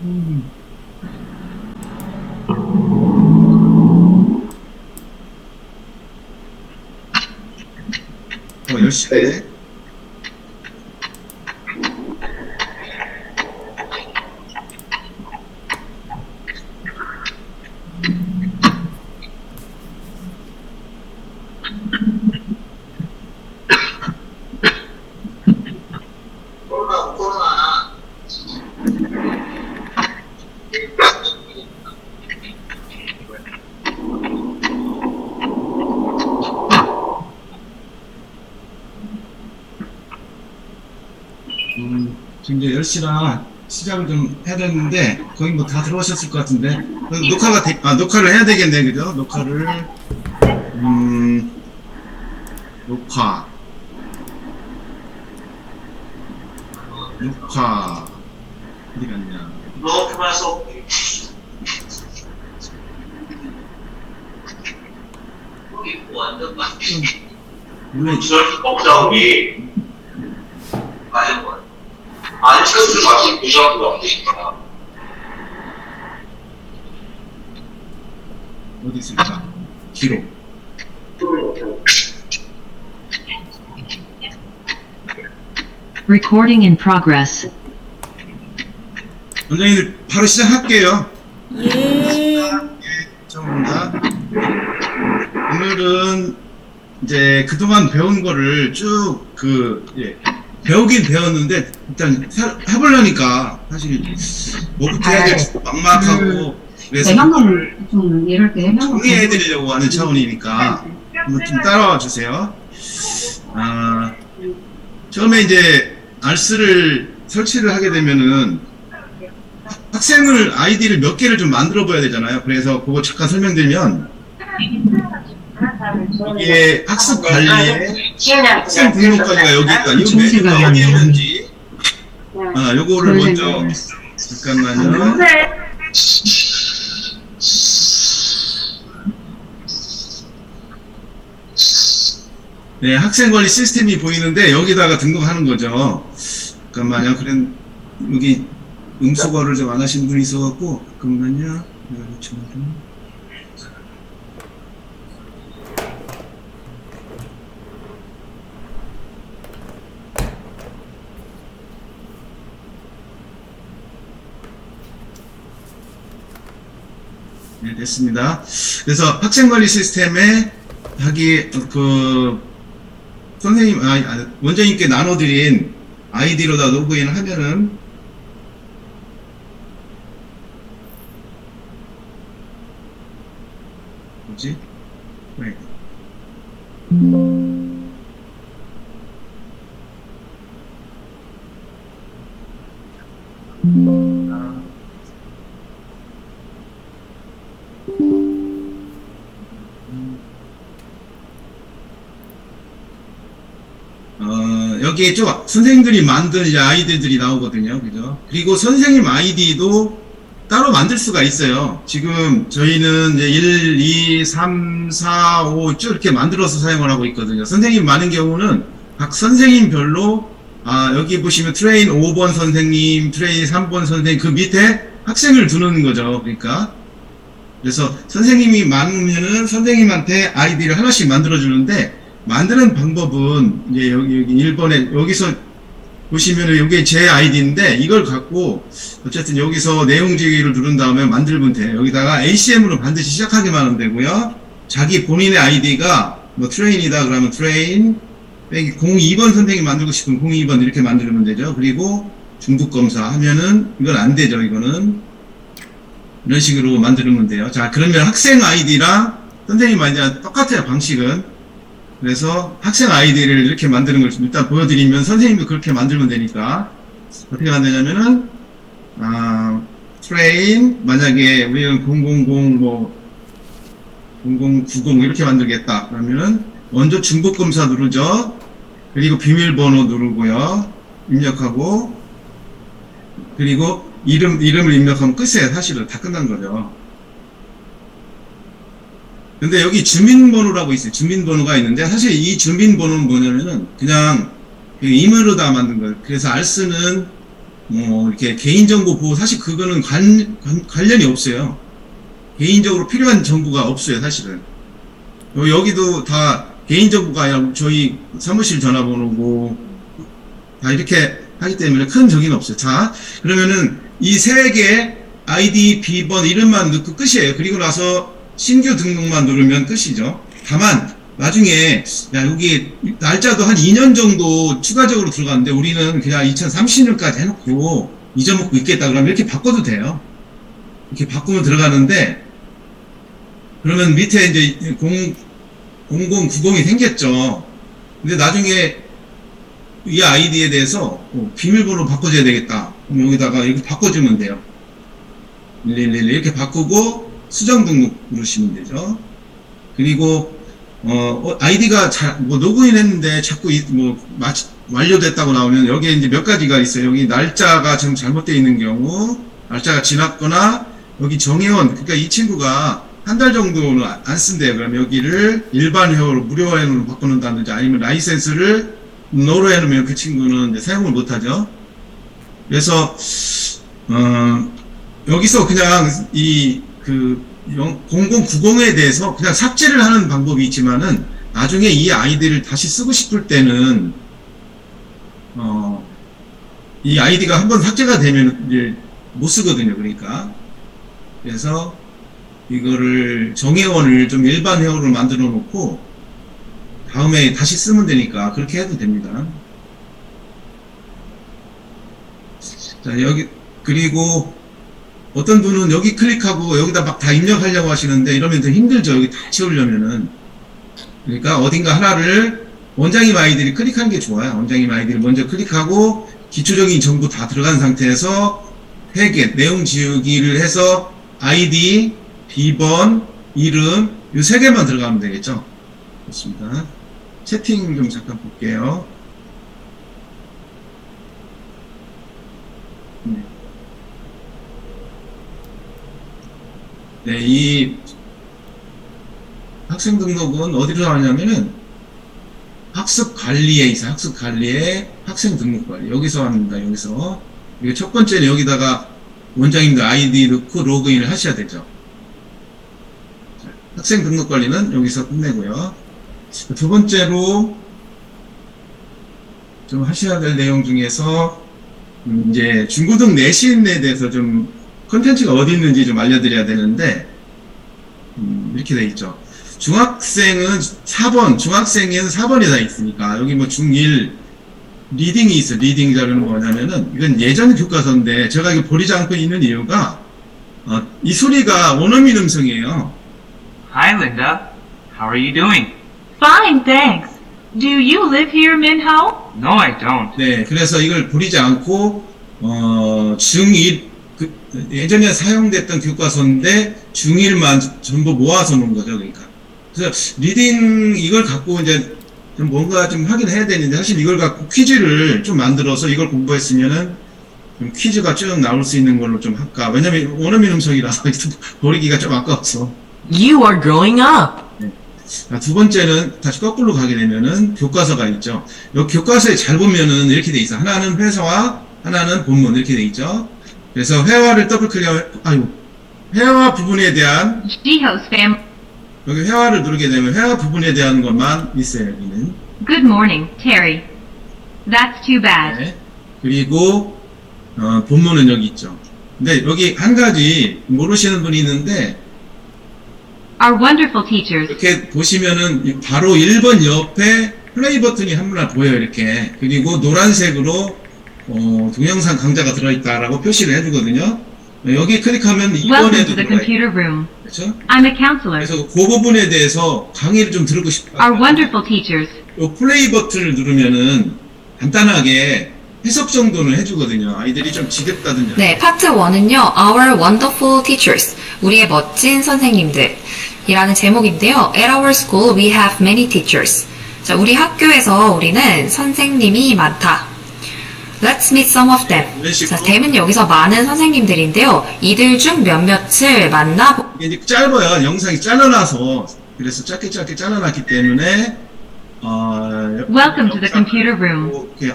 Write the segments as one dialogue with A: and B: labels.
A: 음. 10시네. 지금 이제 10시라 시작을 좀 해야 되는데, 거의 뭐 다 들어오셨을 것 같은데, 녹화를 해야 되겠네, 그죠? 녹화. 어디 갔냐? 물론, 어디 있을까? 기록.
B: Recording in progress.
A: 원장님, 바로 시작할게요.
C: 예.
A: 처음입니다. 오늘은 이제 그동안 배운 거를 쭉 배우긴 배웠는데, 일단 해보려니까 사실 뭐부터 해야 될지 막막하고, 그래서 그거를 정리해드리려고 하는 차원이니까 한번 좀 따라와 주세요. 처음에 이제 알스를 설치를 하게 되면은 학생을 아이디를 몇 개를 좀 만들어 봐야 되잖아요. 그래서 그거 잠깐 설명드리면, 이게 학습 관리에 학생 등록까지가 여기가 이 메뉴가 어디에 있는지 요거를 먼저 잠깐만요. 네, 학생 관리 시스템이 보이는데 여기다가 등록하는 거죠. 잠깐만요. 그래 여기 음수거를 좀 안 하신 분이 있어갖고 잠깐만요. 네, 됐습니다. 그래서 학생관리 시스템에 선생님, 원장님께 나눠드린 아이디로다 로그인을 하면은 뭐지? 네. 여기에 좀 선생님들이 만든 이제 아이디들이 나오거든요. 그죠? 그리고 선생님 아이디도 따로 만들 수가 있어요. 지금 저희는 이제 1, 2, 3, 4, 5 쭉 이렇게 만들어서 사용을 하고 있거든요. 선생님 많은 경우는 각 선생님별로 여기 보시면 트레인 5번 선생님, 트레인 3번 선생님 그 밑에 학생을 두는 거죠. 그러니까 그래서 선생님이 많으면은 선생님한테 아이디를 하나씩 만들어 주는데, 만드는 방법은 이제 여기 1번에 여기서 보시면은 이게 제 아이디인데, 이걸 갖고 어쨌든 여기서 내용지기를 누른 다음에 만들면 돼요. 여기다가 ACM으로 반드시 시작하기만 하면 되고요. 자기 본인의 아이디가 뭐 트레인이다 그러면 트레인 빼기 02번 선생님 만들고 싶으면 02번 이렇게 만들면 되죠. 그리고 중복검사 하면은 이건 안 되죠. 이거는 이런 식으로 만들면 돼요. 자, 그러면 학생 아이디랑 선생님 아이디랑 똑같아요, 방식은. 그래서 학생 아이디를 이렇게 만드는 걸 일단 보여드리면 선생님도 그렇게 만들면 되니까 어떻게 만드냐면은 트레인 만약에 우리는 000 뭐 0090 이렇게 만들겠다 그러면은 먼저 중복검사 누르죠. 그리고 비밀번호 누르고요. 입력하고 그리고 이름을 입력하면 끝이에요. 사실은 다 끝난 거죠. 근데 여기 주민번호라고 있어요. 주민번호가 있는데, 사실 이 주민번호는 뭐냐면은 그냥 임의로 다 만든 거예요. 그래서 알스는 이렇게 개인정보 보호, 사실 그거는 관련이 없어요. 개인적으로 필요한 정보가 없어요, 사실은. 여기도 다 개인정보가 아니라 저희 사무실 전화번호고, 다 이렇게 하기 때문에 큰 적은 없어요. 자, 그러면은 이 세 개 아이디, 비번, 이름만 넣고 끝이에요. 그리고 나서 신규 등록만 누르면 끝이죠. 다만, 나중에, 야, 여기 날짜도 한 2년 정도 추가적으로 들어가는데 우리는 그냥 2030년까지 해놓고 잊어먹고 있겠다 그러면 이렇게 바꿔도 돼요. 이렇게 바꾸면 들어가는데, 그러면 밑에 이제 0090이 생겼죠. 근데 나중에 이 아이디에 대해서 비밀번호 바꿔줘야 되겠다. 그럼 여기다가 이렇게 바꿔주면 돼요. 111 이렇게 바꾸고 수정 등록 누르시면 되죠. 그리고 아이디가 로그인 했는데 자꾸 완료됐다고 나오면 여기에 이제 몇 가지가 있어요. 여기 날짜가 지금 잘못되어 있는 경우, 날짜가 지났거나, 여기 정회원, 그러니까 이 친구가 한 달 정도는 안 쓴대요. 그럼 여기를 일반 회원으로, 무료 회원으로 바꿔놓는다든지 아니면 라이센스를 노로 해놓으면 그 친구는 이제 사용을 못하죠. 그래서, 여기서 그냥 0090에 대해서 그냥 삭제를 하는 방법이 있지만은 나중에 이 아이디를 다시 쓰고 싶을 때는 이 아이디가 한번 삭제가 되면 이제 못 쓰거든요. 그러니까 그래서 이거를 정회원을 좀 일반 회원으로 만들어 놓고 다음에 다시 쓰면 되니까 그렇게 해도 됩니다. 자, 여기 그리고 어떤 분은 여기 클릭하고 여기다 막 다 입력하려고 하시는데 이러면 더 힘들죠. 여기 다 채우려면은. 그러니까 어딘가 하나를 원장님 아이디를 클릭하는 게 좋아요. 원장님 아이디를 먼저 클릭하고 기초적인 정보 다 들어간 상태에서 회계, 내용 지우기를 해서 아이디, 비번, 이름 이 세 개만 들어가면 되겠죠. 좋습니다. 채팅 좀 잠깐 볼게요. 네, 이 학생 등록은 어디로 나왔냐면은 학습 관리에 있어요. 학습 관리에 학생 등록 관리. 여기서 합니다. 여기서. 이게 첫 번째는 여기다가 원장님들 아이디 넣고 로그인을 하셔야 되죠. 자, 학생 등록 관리는 여기서 끝내고요. 두 번째로 좀 하셔야 될 내용 중에서 이제 중고등 내신에 대해서 좀 컨텐츠가 어디 있는지 좀 알려드려야 되는데 이렇게 돼 있죠. 중학생은 4번, 중학생에는 4번이 다 있으니까 여기 뭐 중1 리딩이 있어. 리딩 자료는 뭐냐면은 이건 예전 교과서인데 제가 이거 버리지 않고 있는 이유가 이 소리가 원어민 음성이에요.
B: Hi, Linda. How are you doing?
C: Fine, thanks. Do you live here, Minho?
B: No, I don't.
A: 네, 그래서 이걸 버리지 않고 중1 예전에 사용됐던 교과서인데 중1만 전부 모아서 놓은 거죠. 그러니까 그래서 리딩 이걸 갖고 이제 좀 뭔가 좀 하긴 해야 되는데 사실 이걸 갖고 퀴즈를 좀 만들어서 이걸 공부했으면은 좀 퀴즈가 쭉 나올 수 있는 걸로 좀 할까. 왜냐면 원어민 음성이라서 버리기가 좀 아까웠어.
C: You are growing up.
A: 네. 두 번째는 다시 거꾸로 가게 되면은 교과서가 있죠. 여기 교과서에 잘 보면은 이렇게 돼 있어. 하나는 회화와 하나는 본문 이렇게 돼 있죠. 그래서 회화를 더블 클릭하면 회화 부분에 대한
C: Jiho's family.
A: 여기 회화를 누르게 되면 회화 부분에 대한 것만 있어요. 여기는.
C: Good morning, Terry. That's too bad.
A: 네. 그리고 본문은 여기 있죠. 근데 여기 한 가지 모르시는 분이 있는데
C: Our wonderful teachers.
A: 이렇게 보시면은 바로 1번 옆에 플레이 버튼이 하나 보여요. 이렇게. 그리고 노란색으로 동영상 강좌가 들어있다라고 표시를 해주거든요. 여기 클릭하면
C: Welcome to
A: 이번에도
C: the
A: 들어가요.
C: computer room.
A: 그렇죠?
C: I'm a counselor.
A: 그래서 그 부분에 대해서 강의를 좀 들고 싶어요.
C: Our wonderful teachers.
A: 요 플레이 버튼을 누르면은 간단하게 해석 정도는 해주거든요. 아이들이 좀 지겹다든지.
D: 네, 파트 1은요, Our Wonderful Teachers, 우리의 멋진 선생님들 이라는 제목인데요. At our school, we have many teachers. 자, 우리 학교에서 우리는 선생님이 많다. Let's meet some of them. 자, them은 여기서 많은 선생님들인데요. 이들 중 몇몇을 만나.
A: 이게 이제 짧아요. 영상이 잘라놔서. 그래서 짧게 잘라놨기 때문에
C: Welcome to the computer room.
A: 이렇게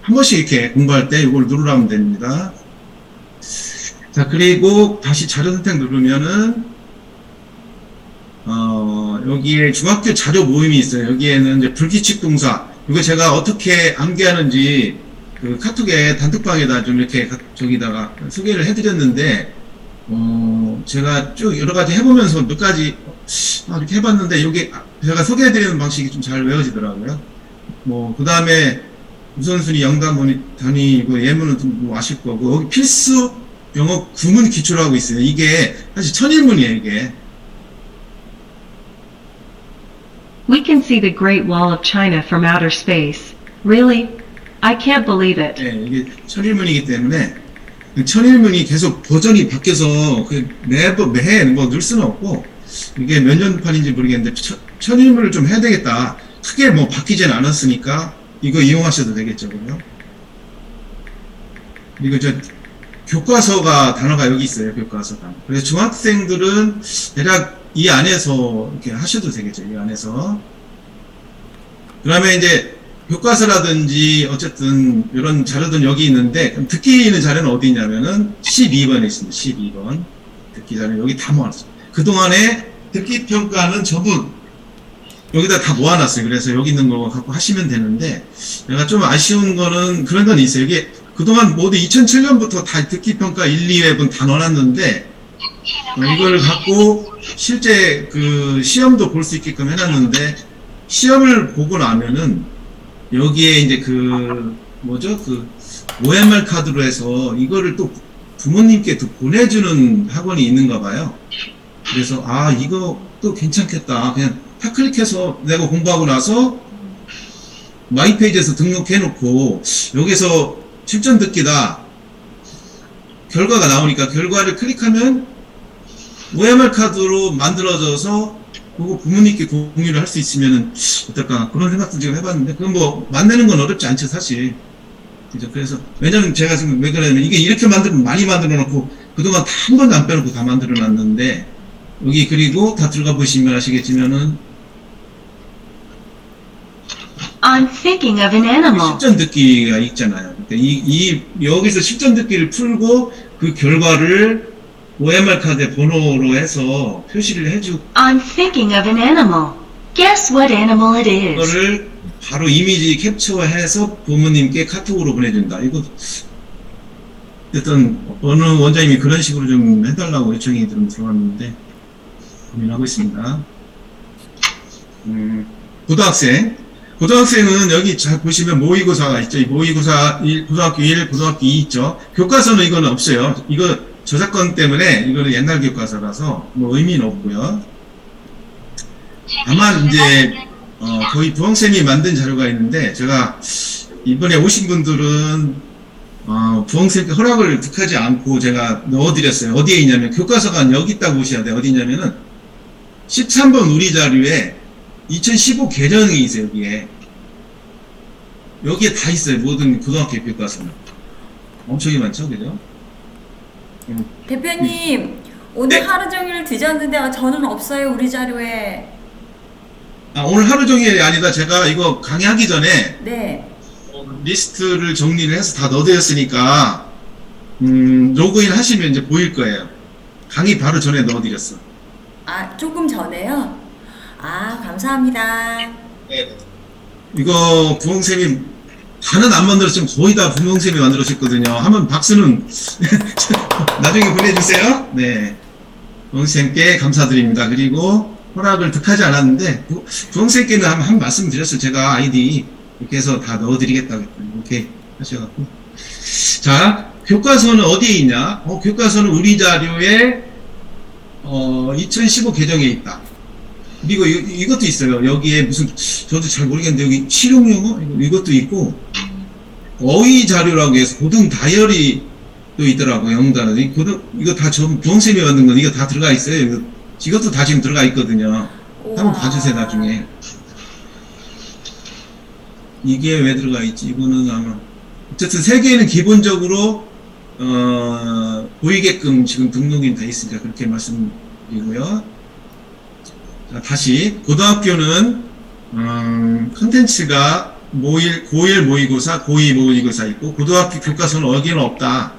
A: 한 번씩 이렇게 공부할 때 이걸 누르면 됩니다. 자, 그리고 다시 자료 선택 누르면은, 여기에 중학교 자료 모임이 있어요. 여기에는 이제 불규칙 동사. 이거 제가 어떻게 암기하는지 그 카톡에 단톡방에다 좀 이렇게 저기다가 소개를 해드렸는데, 제가 쭉 여러 가지 해보면서 몇 가지 이렇게 해봤는데, 여기 제가 소개해드리는 방식이 좀 잘 외워지더라고요. 그 다음에 우선순위, 영단, 단위, 이거 예문은 좀 아실 거고, 여기 필수 영어 구문 기초라고 있어요. 이게 사실 천일문이에요, 이게.
E: We can see the Great Wall of China from outer space. Really? I can't believe it.
A: 네, 이게 천일문이기 때문에 그 천일문이 계속 버전이 바뀌어서 매해 넣을 수는 없고, 이게 몇 년판인지 모르겠는데 천일문을 좀 해야 되겠다. 크게 바뀌진 않았으니까 이거 이용하셔도 되겠죠, 그죠? 그리고 교과서가 단어가 여기 있어요, 교과서가. 그래서 중학생들은 대략 이 안에서 이렇게 하셔도 되겠죠, 이 안에서. 그러면 이제 교과서라든지 어쨌든 이런 자료들은 여기 있는데, 듣기 있는 자료는 어디 있냐면은 12번에 있습니다. 12번 듣기 자료 여기 다 모아놨어요. 그동안에 듣기 평가는 전부 여기다 다 모아놨어요. 그래서 여기 있는 거 갖고 하시면 되는데, 내가 좀 아쉬운 거는 그런 건 있어요. 이게 그동안 모두 2007년부터 다 듣기 평가 1, 2회분 다 넣어놨는데, 이걸 갖고 실제 그 시험도 볼 수 있게끔 해놨는데, 시험을 보고 나면은 여기에 이제 그 OMR 카드로 해서 이거를 또 부모님께 또 보내주는 학원이 있는가 봐요. 그래서 이거 또 괜찮겠다. 그냥 탁 클릭해서 내가 공부하고 나서 마이 페이지에서 등록해 놓고 여기서 실전 듣기다 결과가 나오니까 결과를 클릭하면 OMR 카드로 만들어져서 그거 부모님께 공유를 할 수 있으면 어떨까 그런 생각도 지금 해봤는데, 그건 만드는 건 어렵지 않죠, 사실. 그죠? 그래서 왜냐면 제가 지금 왜 그러냐면 이게 이렇게 많이 만들어 놓고 그동안 한 번도 안 빼놓고 다 만들어 놨는데, 여기 그리고 다 들어가 보시면 아시겠지만은
C: I'm thinking of an animal.
A: 실전 듣기가 있잖아요. 그러니까 여기서 실전 듣기를 풀고 그 결과를 OMR 카드에 번호로 해서 표시를 해주고,
C: I'm thinking of an animal. Guess what animal it is.
A: 그거를 바로 이미지 캡처해서 부모님께 카톡으로 보내준다. 이거 어떤 어느 원장님이 그런 식으로 좀 해달라고 요청이 좀 들어왔는데 고민하고 있습니다. 고등학생은 여기 잘 보시면 모의고사가 있죠. 이 모의고사 고등학교 1, 고등학교 2 있죠. 교과서는 이거는 없어요. 이거 저작권 때문에 이거는 옛날 교과서라서 의미는 없고요. 다만 이제 거의 부엉쌤이 만든 자료가 있는데, 제가 이번에 오신 분들은 부엉쌤께 허락을 득하지 않고 제가 넣어드렸어요. 어디에 있냐면 교과서가 여기 있다고 보셔야 돼요. 어디 있냐면은 13번 우리 자료에 2015 개정이 있어요. 여기에 다 있어요. 모든 고등학교 교과서는 엄청이 많죠, 그죠?
F: 대표님, 오늘
A: 네.
F: 하루 종일 뒤졌는데 저는 없어요, 우리 자료에.
A: 오늘 하루 종일이 아니다. 제가 이거 강의하기 전에
F: 네.
A: 리스트를 정리를 해서 다 넣어드렸으니까 로그인 하시면 이제 보일 거예요. 강의 바로 전에 넣어드렸어.
F: 조금 전에요? 감사합니다.
A: 네. 이거 부엉쌤이 다는 안 만들었지만 거의 다 부엉쌤이 만들었었거든요. 한번 박수는 나중에 보내주세요. 네. 부엉쌤께 감사드립니다. 그리고 허락을 득하지 않았는데 부엉쌤께는 한 말씀 드렸어요. 제가 아이디 이렇게 해서 다 넣어드리겠다고 이렇게 하셔갖고. 자, 교과서는 어디에 있냐? 교과서는 우리 자료에 2015 개정에 있다. 그리고 이것도 있어요. 여기에 무슨 저도 잘 모르겠는데 여기 실용용어 이것도 있고, 어휘 자료라고 해서 고등 다이어리도 있더라고요. 영단어. 이거 다 부엉쌤이 만든 건 이거 다 들어가 있어요. 이것도 다 지금 들어가 있거든요. 한번 봐주세요, 나중에. 이게 왜 들어가 있지? 이거는 아마 어쨌든 세 개는 기본적으로 보이게끔 지금 등록이 돼 있으니까 그렇게 말씀드리고요. 자, 다시 고등학교는 컨텐츠가 고1 모의고사, 고2 모의고사 있고, 고등학교 교과서는 여기는 없다.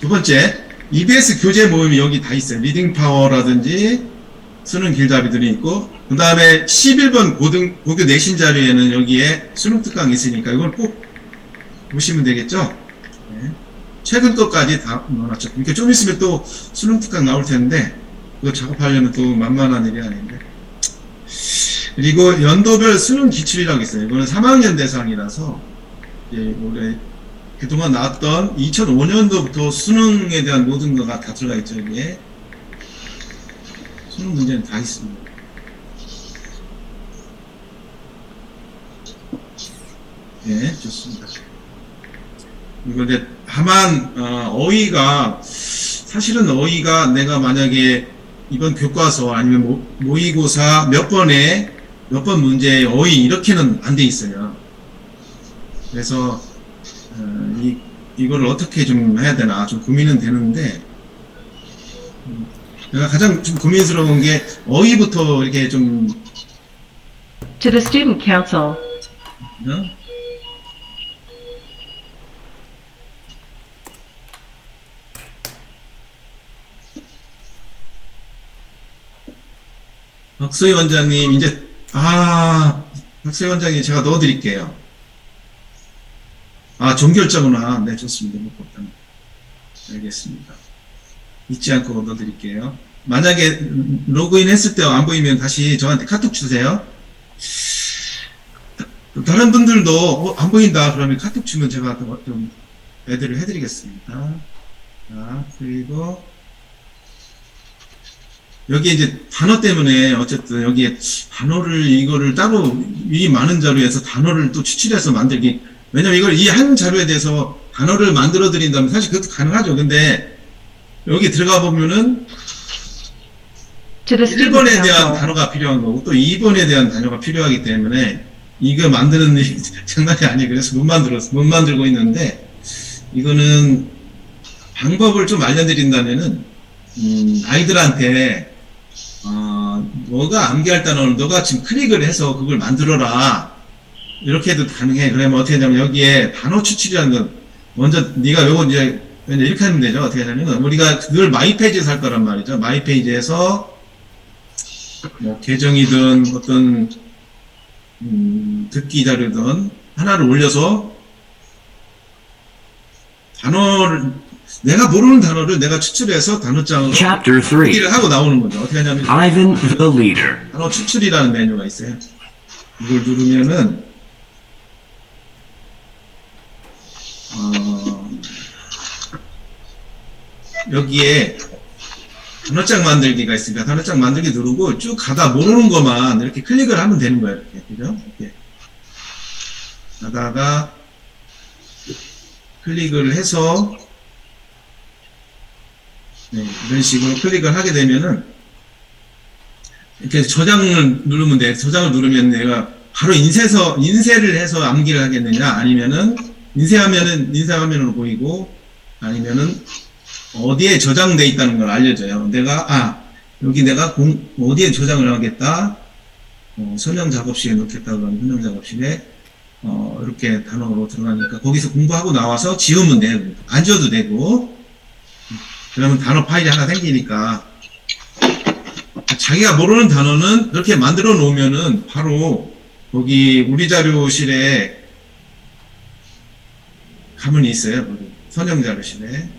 A: 두 번째, EBS 교재 모임이 여기 다 있어요. 리딩 파워라든지, 수능 길잡이들이 있고, 그 다음에 11번 고교 내신 자료에는 여기에 수능 특강이 있으니까 이걸 꼭 보시면 되겠죠? 네. 최근 것까지 다 넣어놨죠. 그러니까 좀 있으면 또 수능 특강 나올 텐데, 그거 작업하려면 또 만만한 일이 아닌데. 그리고 연도별 수능 기출이라고 있어요. 이거는 3학년 대상이라서, 올해 그동안 나왔던 2005년도부터 수능에 대한 모든 거가 다 들어가 있죠, 여기에. 수능 문제는 다 있습니다. 네, 좋습니다. 근데 다만 사실은 어휘가 내가 만약에 이번 교과서 아니면 모의고사 몇 번 문제의 어휘 이렇게는 안 돼 있어요. 그래서 이거를 어떻게 좀 해야 되나 좀 고민은 되는데, 내가 가장 좀 고민스러운 게 어휘부터 이렇게 좀
E: To the Student Council.
A: 박소희 원장님, 박소희 원장님 제가 넣어드릴게요. 종결자구나. 네, 좋습니다. 알겠습니다. 잊지 않고 넣어드릴게요. 만약에 로그인 했을 때 안 보이면 다시 저한테 카톡 주세요. 다른 분들도 안 보인다 그러면 카톡 주면 제가 좀 애들을 해드리겠습니다. 자, 그리고 여기 이제 단어 때문에 어쨌든 여기에 단어를 이거를 따로 이 많은 자료에서 단어를 또 추출해서 만들기, 왜냐면 이걸 이 한 자료에 대해서 단어를 만들어 드린다면 사실 그것도 가능하죠. 근데 여기 들어가 보면은
E: To the Student
A: 1번에 대한
E: Council.
A: 단어가 필요한 거고 또 2번에 대한 단어가 필요하기 때문에 이거 만드는 일이 장난이 아니에요. 그래서 못 만들고 있는데, 이거는 방법을 좀 알려드린다면은 아이들한테 너가 암기할 단어를 너가 지금 클릭을 해서 그걸 만들어라 이렇게 해도 가능해. 그러면 어떻게 하냐면 여기에 단어 추출이라는 건 먼저 네가 요거 이제 이렇게 하면 되죠. 어떻게 하냐면 우리가 그걸 마이페이지에서 할 거란 말이죠. 마이페이지에서 뭐 계정이든 어떤 듣기 자료든 하나를 올려서 단어를 내가 모르는 단어를 내가 추출해서 단어장으로
G: Chapter 3
A: 얘기를 하고 나오는 거죠. 어떻게 하냐면
G: Ivan the Leader.
A: 단어 추출이라는 메뉴가 있어요. 이걸 누르면은 여기에 단어장 만들기가 있으니까 단어장 만들기 누르고 쭉 가다 모르는 것만 이렇게 클릭을 하면 되는 거예요. 이렇게, 그죠? 이렇게 가다가 클릭을 해서 이런 식으로 클릭을 하게 되면은 이렇게 저장을 누르면 돼. 저장을 누르면 내가 바로 인쇄를 해서 암기를 하겠느냐, 아니면은 인쇄화면으로 보이고, 아니면은 어디에 저장돼 있다는 걸 알려줘요. 여기 내가 어디에 저장을 하겠다, 설명 작업실에 넣겠다 그러면 설명 작업실에 이렇게 단어로 들어가니까 거기서 공부하고 나와서 지우면 돼요. 안 지워도 되고. 그러면 단어 파일이 하나 생기니까 자기가 모르는 단어는 이렇게 만들어 놓으면은 바로 거기 우리 자료실에 가문이 있어요. 거기 선형 자료실에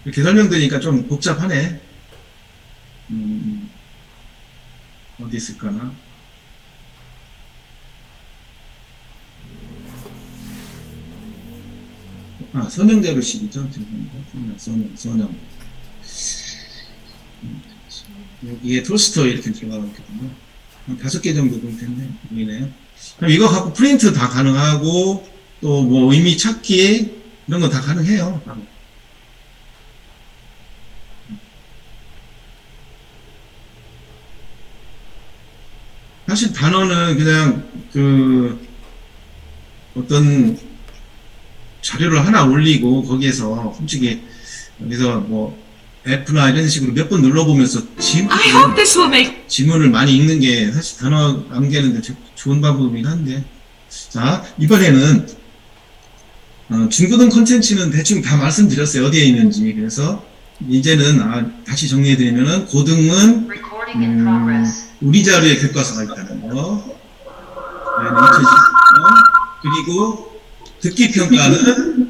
A: 이렇게 설명드리니까 좀 복잡하네. 어디 있을까나? 선형 자료실이죠. 선형. 여기에 톨스토이 이렇게 들어가 있거든요. 한 5개 정도 볼 텐데, 보이네요. 그럼 이거 갖고 프린트 다 가능하고, 또 뭐 의미 찾기, 이런 거 다 가능해요. 바로. 사실 단어는 그냥 어떤 자료를 하나 올리고 거기에서 솔직히 여기서 뭐 F나 이런 식으로 몇 번 눌러보면서
D: I hope this will make
A: 지문을 많이 읽는 게 사실 단어 암기하는데 좋은 방법이긴 한데. 자, 이번에는 중고등 콘텐츠는 대충 다 말씀드렸어요. 어디에 있는지. 그래서 이제는 다시 정리해드리면은 고등은 우리 자료에 교과서가 있다는 거. 네, 2010년. 그리고 듣기 평가는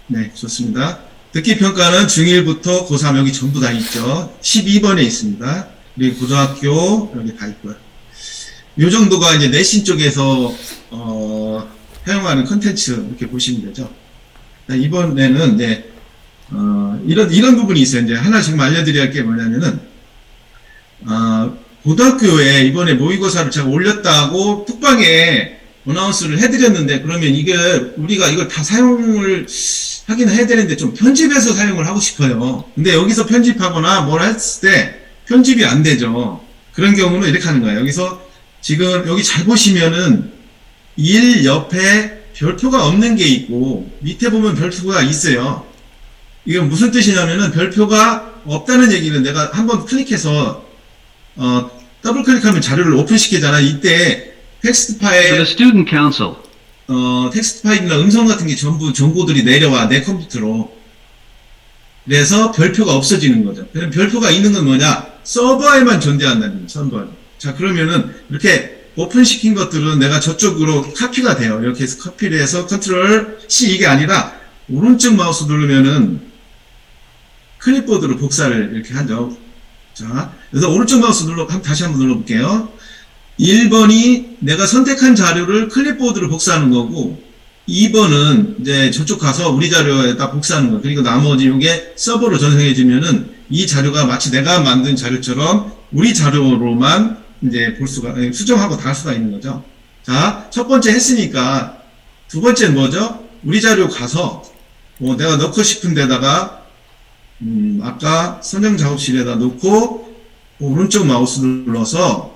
A: 네, 좋습니다. 듣기 평가는 중1부터 고3 여기 전부 다 있죠. 12번에 있습니다. 그리고 고등학교 여기 다 있고요. 요 정도가 이제 내신 쪽에서 사용하는 컨텐츠 이렇게 보시면 되죠. 자, 이번에는 이제 이런 부분이 있어요. 이제 하나 지금 알려드려야 할 게 뭐냐면은 고등학교에 이번에 모의고사를 제가 올렸다고 톡방에 어나운스를 해드렸는데, 그러면 이게 우리가 이걸 다 사용을 하긴 해야 되는데 좀 편집해서 사용을 하고 싶어요. 근데 여기서 편집하거나 뭘 했을 때 편집이 안 되죠. 그런 경우는 이렇게 하는 거예요. 여기서 지금 여기 잘 보시면은 1 옆에 별표가 없는 게 있고 밑에 보면 별표가 있어요. 이게 무슨 뜻이냐면은 별표가 없다는 얘기는 내가 한번 클릭해서 더블 클릭하면 자료를 오픈시키잖아. 이때 텍스트
G: To the
A: 파일
G: Student Council.
A: 텍스트 파일이나 음성 같은 게 전부 정보들이 내려와, 내 컴퓨터로. 그래서 별표가 없어지는 거죠. 그럼 별표가 있는 건 뭐냐? 서버에만 존재한다는 거예요, 서버. 자, 그러면은, 이렇게 오픈시킨 것들은 내가 저쪽으로 카피가 돼요. 이렇게 해서 카피를 해서 컨트롤 C 이게 아니라, 오른쪽 마우스 누르면은, 클립보드로 복사를 이렇게 하죠. 자, 그래서 오른쪽 마우스 다시 한번 눌러볼게요. 1번이 내가 선택한 자료를 클립보드로 복사하는 거고, 2번은 이제 저쪽 가서 우리 자료에다 복사하는 거. 그리고 나머지 이게 서버로 전송해주면은 이 자료가 마치 내가 만든 자료처럼 우리 자료로만 이제 수정하고 다 할 수가 있는 거죠. 자, 첫 번째 했으니까 두 번째는 뭐죠? 우리 자료 가서 내가 넣고 싶은 데다가 아까 선정 작업실에다 놓고 오른쪽 마우스 눌러서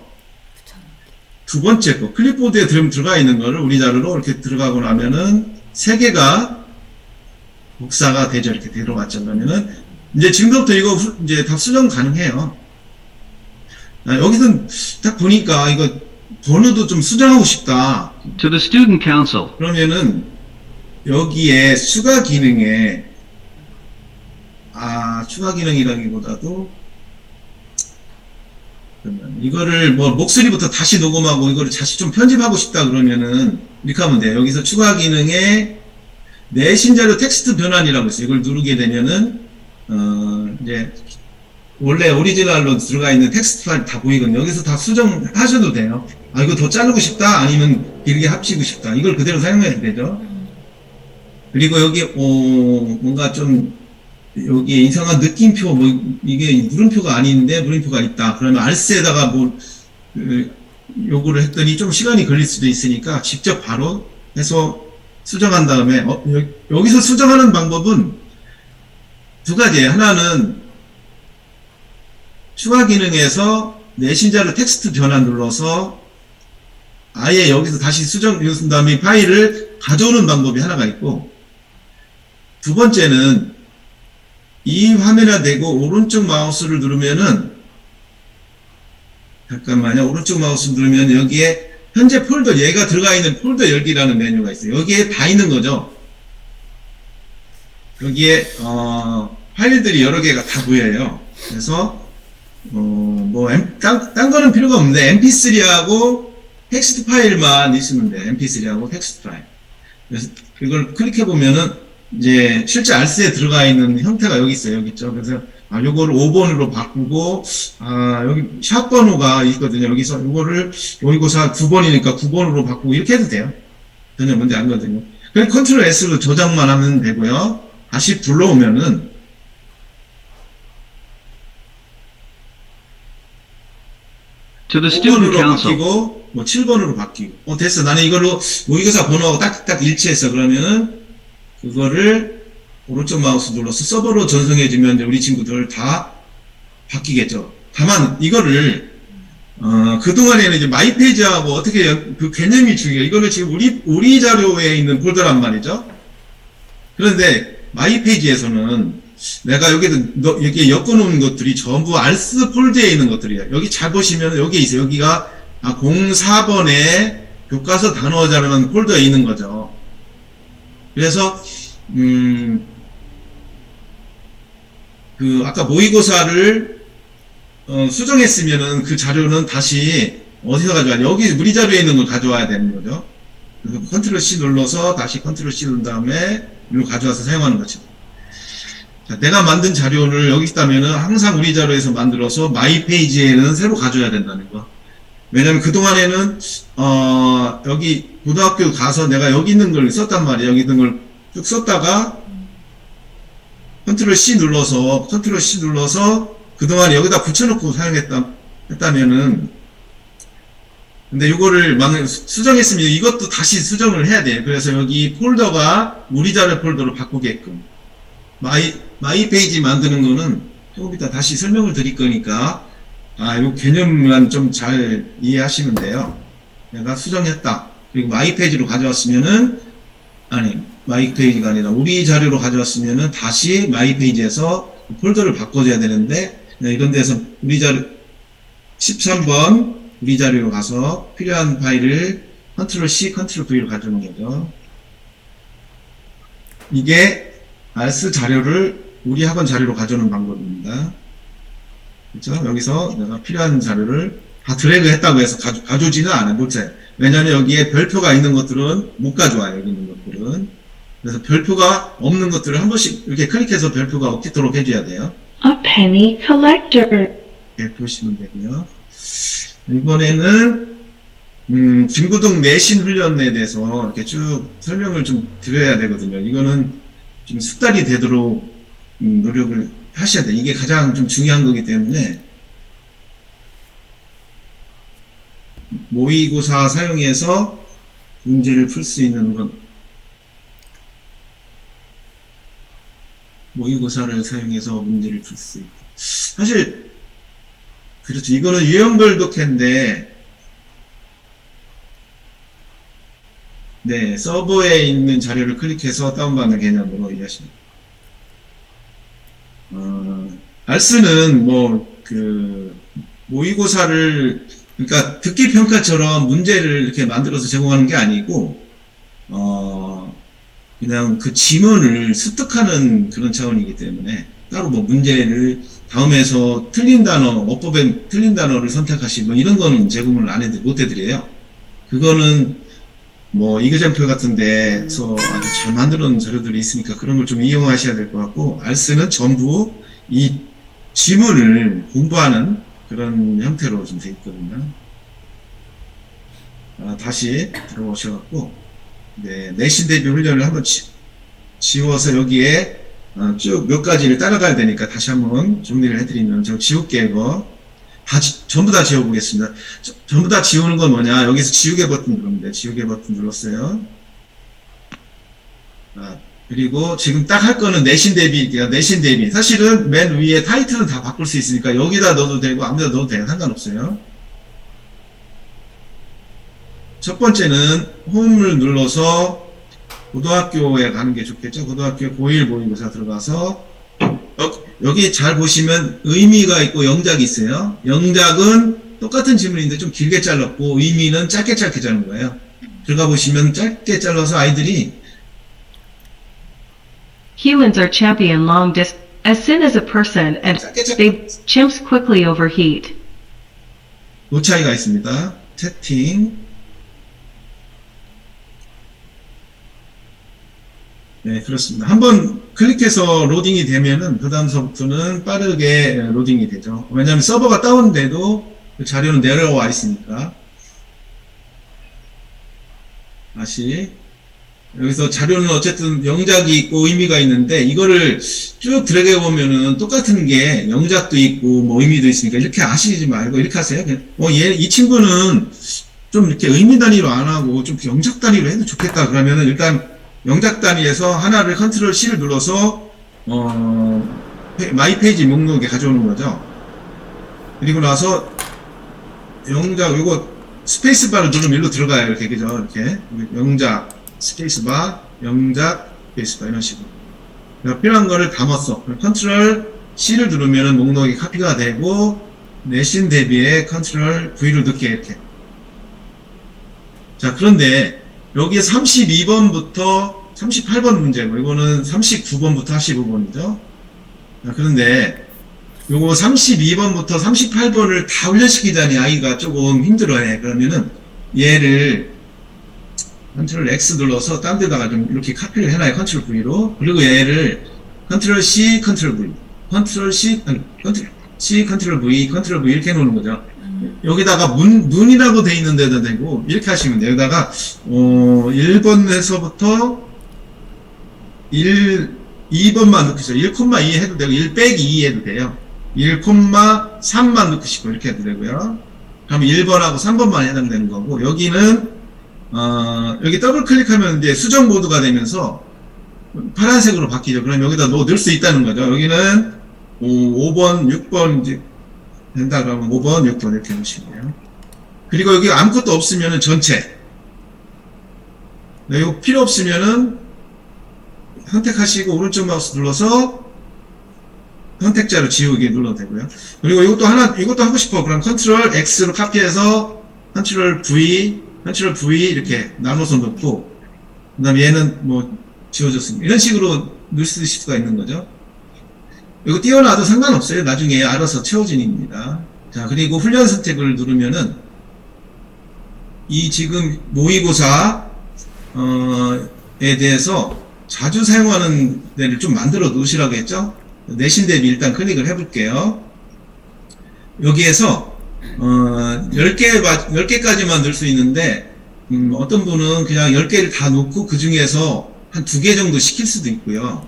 A: 두 번째 거, 클립보드에 들어가 있는 거를 우리 자료로 이렇게 들어가고 나면은 세 개가 복사가 되죠. 이렇게 들어갔죠. 그러면은 이제 지금부터 이거 이제 다 수정 가능해요. 여기서 딱 보니까 이거 번호도 좀 수정하고 싶다.
G: To the Student Council.
A: 그러면은 여기에 추가 기능에 추가 기능이라기보다도 이거를 목소리부터 다시 녹음하고 이거를 다시 좀 편집하고 싶다 그러면은 이렇게 하면 돼요. 여기서 추가 기능에 내신 자료 텍스트 변환이라고 있어요. 이걸 누르게 되면은 이제 원래 오리지널로 들어가 있는 텍스트 파일 다 보이거든요. 여기서 다 수정하셔도 돼요. 이거 더 자르고 싶다 아니면 길게 합치고 싶다. 이걸 그대로 사용해도 되죠. 그리고 여기 뭔가 좀 여기에 이상한 느낌표, 이게 물음표가 아닌데 물음표가 있다. 그러면 알스에다가 요구를 했더니 좀 시간이 걸릴 수도 있으니까 직접 바로 해서 수정한 다음에, 여기서 수정하는 방법은 두 가지예요. 하나는 추가 기능에서 내신자료 텍스트 변환 눌러서 아예 여기서 다시 수정한 다음에 파일을 가져오는 방법이 하나가 있고, 두 번째는 이 화면에 대고 오른쪽 마우스를 누르면은, 잠깐만요. 오른쪽 마우스 누르면 여기에 현재 폴더, 얘가 들어가 있는 폴더 열기라는 메뉴가 있어요. 여기에 다 있는 거죠. 여기에 파일들이 여러 개가 다 보여요. 그래서 딴 거는 필요가 없는데 mp3하고 텍스트 파일만 있으면 돼요. mp3하고 텍스트 파일. 그래서 이걸 클릭해 보면은 이제 실제 알스에 들어가 있는 형태가 여기 있어요. 여기 있죠. 그래서 요거를 5번으로 바꾸고, 여기 샵 번호가 있거든요. 여기서 요거를 모의고사 9번이니까 9번으로 바꾸고 이렇게 해도 돼요. 전혀 문제 안 거든요. 그냥 컨트롤 S로 저장만 하면 되고요. 다시 불러오면은
G: To the Student
A: 5번으로
G: Council.
A: 바뀌고 7번으로 바뀌고 됐어. 나는 이걸로 모의고사 번호하고 딱딱 일치했어. 그러면은 그거를 오른쪽 마우스 눌러서 서버로 전송해주면 우리 친구들 다 바뀌겠죠. 다만 이거를 그동안에는 이제 마이 페이지하고 어떻게 그 개념이 중요해요. 이거는 지금 우리 자료에 있는 폴더란 말이죠. 그런데 마이 페이지에서는 내가 여기에 엮어놓은 것들이 전부 알스 폴드에 있는 것들이에요. 여기 잘 보시면 여기 있어요. 여기가 04번에 교과서 단어자라는 폴더에 있는 거죠. 그래서 아까 모의고사를 수정했으면은 그 자료는 다시 어디서 가져와야 여기 문의 자료에 있는 걸 가져와야 되는 거죠. 그래서 컨트롤 C 눌러서 다시 컨트롤 C 누른 다음에 이로 가져와서 사용하는 거죠. 자, 내가 만든 자료를 여기 있다면은 항상 우리 자료에서 만들어서 마이 페이지에는 새로 가져야 된다는 거. 왜냐면 그동안에는, 여기 고등학교 가서 내가 여기 있는 걸 썼단 말이에요. 여기 있는 걸 쭉 썼다가 컨트롤 C 눌러서 그동안 여기다 붙여놓고 했다면은 근데 이거를 수정했으면 이것도 다시 수정을 해야 돼요. 그래서 여기 폴더가 우리 자료 폴더로 바꾸게끔. 마이 페이지 만드는 거는 조금 이따 다시 설명을 드릴 거니까, 요 개념만 좀 잘 이해하시면 돼요. 내가 수정했다. 그리고 마이 페이지로 가져왔으면은, 마이 페이지가 아니라 우리 자료로 가져왔으면은 다시 마이 페이지에서 폴더를 바꿔줘야 되는데, 이런 데서 우리 자료, 13번 우리 자료로 가서 필요한 파일을 컨트롤 C, 컨트롤 V로 가져오는 거죠. 이게 알스 자료를 우리 학원 자료로 가져오는 방법입니다. 그렇죠? 여기서 내가 필요한 자료를 다 드래그 했다고 해서 가져오지는 않아요. 못해요. 왜냐하면 여기에 별표가 있는 것들은 못 가져와요. 여기 있는 것들은. 그래서 별표가 없는 것들을 한 번씩 이렇게 클릭해서 별표가 없도록 해줘야 돼요.
C: A penny collector.
A: 이렇게 보시면 되고요. 이번에는 중고등 내신 훈련에 대해서 이렇게 쭉 설명을 좀 드려야 되거든요. 이거는 좀 숙달이 되도록 노력을 하셔야 돼요. 이게 가장 좀 중요한 거기 때문에 모의고사 사용해서 문제를 풀 수 있는 건 모의고사를 사용해서 문제를 풀 수 있고 사실 그렇죠. 이거는 유형별 독해인데 네, 서버에 있는 자료를 클릭해서 다운받는 개념으로 이해하시면 알스는 모의고사를 그러니까 듣기 평가처럼 문제를 이렇게 만들어서 제공하는 게 아니고 그냥 그 지문을 습득하는 그런 차원이기 때문에 따로 문제를 다음에서 틀린 단어, 어법에 틀린 단어를 선택하시고 이런 거는 제공을 못 해드려요. 그거는 이그젠플 같은 데서 아주 잘 만들어 놓은 자료들이 있으니까 그런 걸 좀 이용하셔야 될 것 같고, 알스는 전부 이 지문을 공부하는 그런 형태로 좀 되어 있거든요. 다시 들어오셔갖고, 네, 내신 대비 훈련을 한번 지워서 여기에 쭉 몇 가지를 따라가야 되니까 다시 한번 정리를 해드리면, 저 지울게 이거 전부 다 지워보겠습니다. 전부 다 지우는 건 뭐냐? 여기서 지우개 버튼 누르면 돼요. 지우개 버튼 눌렀어요. 그리고 지금 딱 할 거는 내신 대비. 사실은 맨 위에 타이틀은 다 바꿀 수 있으니까 여기다 넣어도 되고 아무데나 넣어도 돼요. 상관없어요. 첫 번째는 홈을 눌러서 고등학교에 가는 게 좋겠죠. 고등학교 고1 모의고사 들어가서 여기 잘 보시면 의미가 있고 영작이 있어요. 영작은 똑같은 질문인데 좀 길게 잘랐고 의미는 짧게 자른 거예요. 들어가 보시면 짧게 잘라서 아이들이
E: Humans are champion long distance. As soon as a person and they chimps quickly overheat.
A: 그 차이가 있습니다. 채팅. 네, 그렇습니다. 한번 클릭해서 로딩이 되면은 그 다음서부터는 빠르게 로딩이 되죠. 왜냐하면 서버가 다운돼도 그 자료는 내려와 있으니까. 다시 여기서 자료는 어쨌든 영작이 있고 의미가 있는데 이거를 쭉 드래그 보면은 똑같은 게 영작도 있고 의미도 있으니까 이렇게 하시지 말고 이렇게 하세요. 이 친구는 좀 이렇게 의미 단위로 안 하고 좀 영작 단위로 해도 좋겠다. 그러면은 일단 영작 단위에서 하나를 컨트롤 C를 눌러서 마이 페이지 목록에 가져오는 거죠. 그리고 나서 영작 요거 스페이스바를 누르면 일로 들어가요. 이렇게 그죠? 이렇게 영작 스페이스바, 영작 스페이스바 이런 식으로. 내가 필요한 거를 담았어. 컨트롤 C를 누르면은 목록이 카피가 되고, 내신 대비에 컨트롤 V를 넣게 이렇게. 자, 그런데 여기에 32번부터 38번 문제고, 이거는 39번부터 45번이죠. 자, 그런데 요거 32번부터 38번을 다 훈련시키자니 아이가 조금 힘들어해. 그러면은 얘를 컨트롤 X 눌러서 딴 데다가 좀 이렇게 카피를 해놔요. 컨트롤 V로. 그리고 얘를 컨트롤 C, 컨트롤 V. 컨트롤 C, 컨트롤 C, 컨트롤 V, 컨트롤 V 이렇게 해놓는 거죠. 여기다가 문이라고 돼 있는 데다 대고 이렇게 하시면 돼요. 여기다가 1번에서부터 2번만 넣으시죠. 1,2 해도 되고 1 빼기 2 해도 돼요. 1,3만 넣으시고 이렇게 해도 되고요. 그럼 1번하고 3번만 해당되는 거고, 여기는 여기 더블 클릭하면 이제 수정 모드가 되면서 파란색으로 바뀌죠. 그럼 여기다 넣을 수 있다는 거죠. 여기는 5번, 6번 이제 된다 그러면 5번, 6번 이렇게 놓으시면 돼요. 그리고 여기 아무것도 없으면은 전체. 네, 이거 필요 없으면은 선택하시고 오른쪽 마우스 눌러서 선택자로 지우기 눌러도 되고요. 그리고 이것도 하고 싶어. 그럼 컨트롤 X로 카피해서 컨트롤 V 이렇게 나눠서 넣고, 그 다음에 얘는 뭐 지워졌습니다. 이런 식으로 넣을 수가 있는 거죠. 이거 띄워놔도 상관없어요. 나중에 알아서 채워진입니다. 자, 그리고 훈련 선택을 누르면은 이 지금 모의고사 에 대해서 자주 사용하는 데를 좀 만들어 놓으시라고 했죠. 내신 대비 일단 클릭을 해볼게요. 여기에서 10개까지만 넣을 수 있는데, 어떤 분은 그냥 10개를 다 놓고 그 중에서 한 2개 정도 시킬 수도 있고요.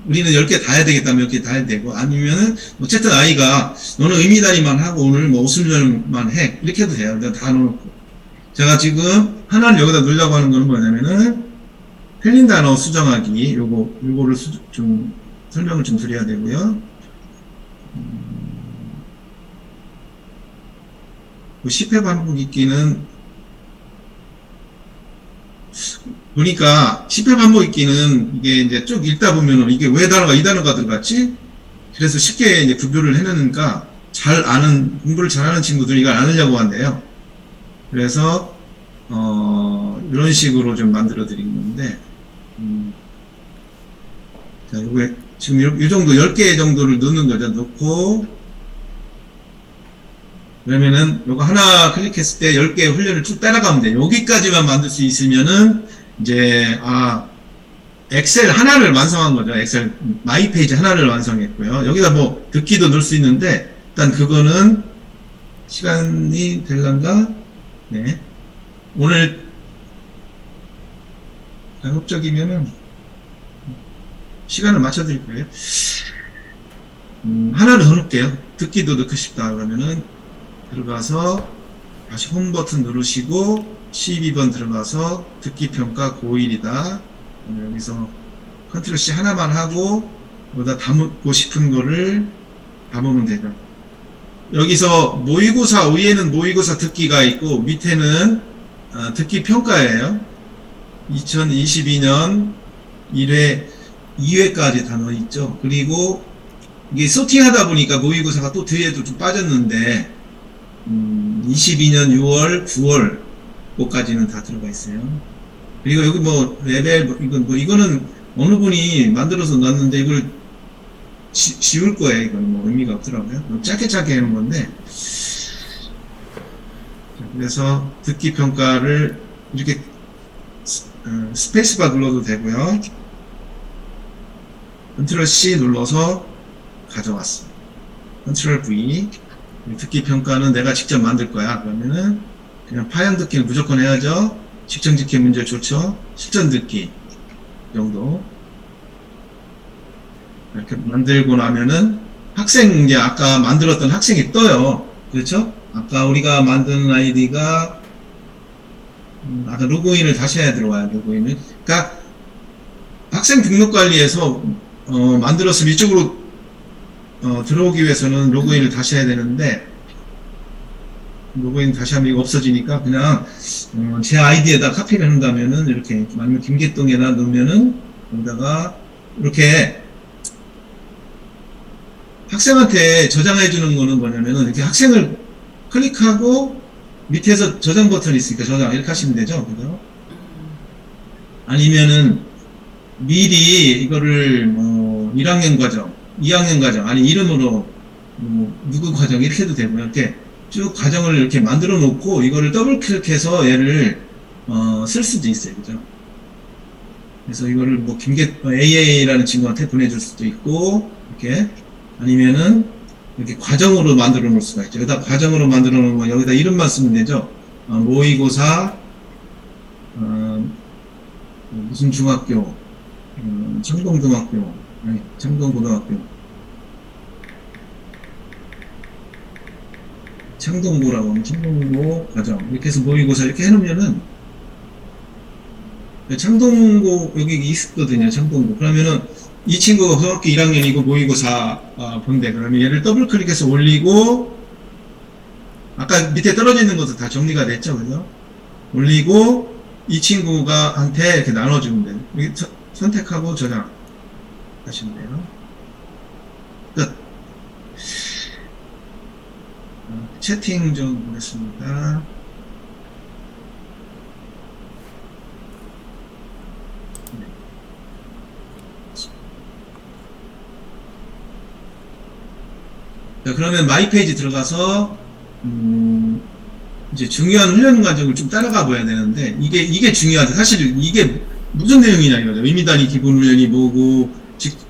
A: 우리는 10개 다 해야 되겠다면 10개 다 해야 되고, 아니면은 어쨌든 아이가 너는 의미다리만 하고 오늘 뭐 웃음절만 해 이렇게 해도 돼요. 내가 다 넣어놓고. 제가 지금 하나를 여기다 넣으려고 하는 건 뭐냐면은 틀린 단어 수정하기, 요거를 좀 설명을 좀 드려야 되고요. 10회 반복 읽기는 보니까 10회 반복 읽기는 이게 이제 쭉 읽다 보면은 이게 왜 단어가 이 단어가 들어갔지? 그래서 쉽게 이제 구별을 해내니까 공부를 잘하는 친구들이 이걸 안 하려고 한대요. 그래서 이런 식으로 좀 만들어 드린 건데, 자, 요게 지금 이 정도 10개 정도를 넣는 거죠. 넣고, 그러면은 요거 하나 클릭했을 때 10개의 훈련을 쭉 따라가면 돼요. 여기까지만 만들 수 있으면은 이제 엑셀 하나를 완성한 거죠. 엑셀 마이 페이지 하나를 완성했고요. 여기다 뭐 듣기도 넣을 수 있는데, 일단 그거는 시간이 될란가? 네. 오늘 가급적이면은 시간을 맞춰드릴 거예요. 하나를 더 넣을게요. 듣기도 넣고 싶다 그러면은 들어가서 다시 홈 버튼 누르시고 12번 들어가서 듣기 평가 고1이다. 여기서 컨트롤 C 하나만 하고 여기다 담고 싶은 거를 담으면 되죠. 여기서 모의고사 위에는 모의고사 듣기가 있고 밑에는 듣기 평가예요. 2022년 1회 2회까지 다 넣어 있죠. 그리고 이게 소팅하다 보니까 모의고사가 또 뒤에도 좀 빠졌는데 22년 6월 9월 거까지는 다 들어가 있어요. 그리고 여기 뭐 레벨 이거는 어느 분이 만들어서 놨는데 이걸 지울 거예요. 이건 뭐 의미가 없더라고요. 짧게 해놓은 건데, 그래서 듣기 평가를 이렇게 스페이스바 눌러도 되고요. 컨트롤 C 눌러서 가져왔어. 컨트롤 V. 듣기 평가는 내가 직접 만들 거야. 그러면은 그냥 파형 듣기는 무조건 해야죠. 직전 듣기 문제 좋죠. 실전 듣기 정도. 이렇게 만들고 나면은 학생, 이제 아까 만들었던 학생이 떠요. 그렇죠? 아까 우리가 만든 아이디가 아까 로그인을 다시 해야 들어와요. 로그인을. 그러니까 학생 등록 관리에서 만들었으면 이쪽으로 들어오기 위해서는 로그인을 다시 해야 되는데, 로그인 다시 하면 이거 없어지니까 그냥 제 아이디에다 카피를 한다면은 이렇게, 아니면 김계동에다 넣으면은 여기다가 이렇게 학생한테 저장해 주는 거는 뭐냐면은 이렇게 학생을 클릭하고 밑에서 저장 버튼이 있으니까 저장 이렇게 하시면 되죠. 그죠? 아니면은 미리 이거를 뭐 1학년 과정, 2학년 과정, 아니 이름으로 뭐 누구 과정 이렇게 해도 되고요. 이렇게 쭉 과정을 이렇게 만들어 놓고 이거를 더블 클릭해서 얘를 쓸 수도 있어요. 그죠? 그래서 이거를 뭐 AA라는 친구한테 보내줄 수도 있고 이렇게 아니면은 이렇게 과정으로 만들어 놓을 수가 있죠. 여기다 과정으로 만들어 놓으면 여기다 이름만 쓰면 되죠. 모의고사 무슨 중학교 창동중학교 아니 창동고등학교 창동고라고 하면 창동고 과정 이렇게 해서 모의고사 이렇게 해놓으면은 창동고 여기 있거든요. 창동고 그러면은 이 친구가 고등학교 1학년이고 모의고사 본대 그러면 얘를 더블 클릭해서 올리고 아까 밑에 떨어져 있는 것도 다 정리가 됐죠. 그죠? 올리고 이 친구가 한테 이렇게 나눠주면 돼요. 여기 선택하고 저장 하시면 돼요. 끝. 채팅 좀 보겠습니다. 자, 그러면 마이 페이지 들어가서 이제 중요한 훈련 과정을 좀 따라가 봐야 되는데 이게 중요하죠. 사실 이게 무슨 내용이냐 이거죠. 의미단위 기본 훈련이 뭐고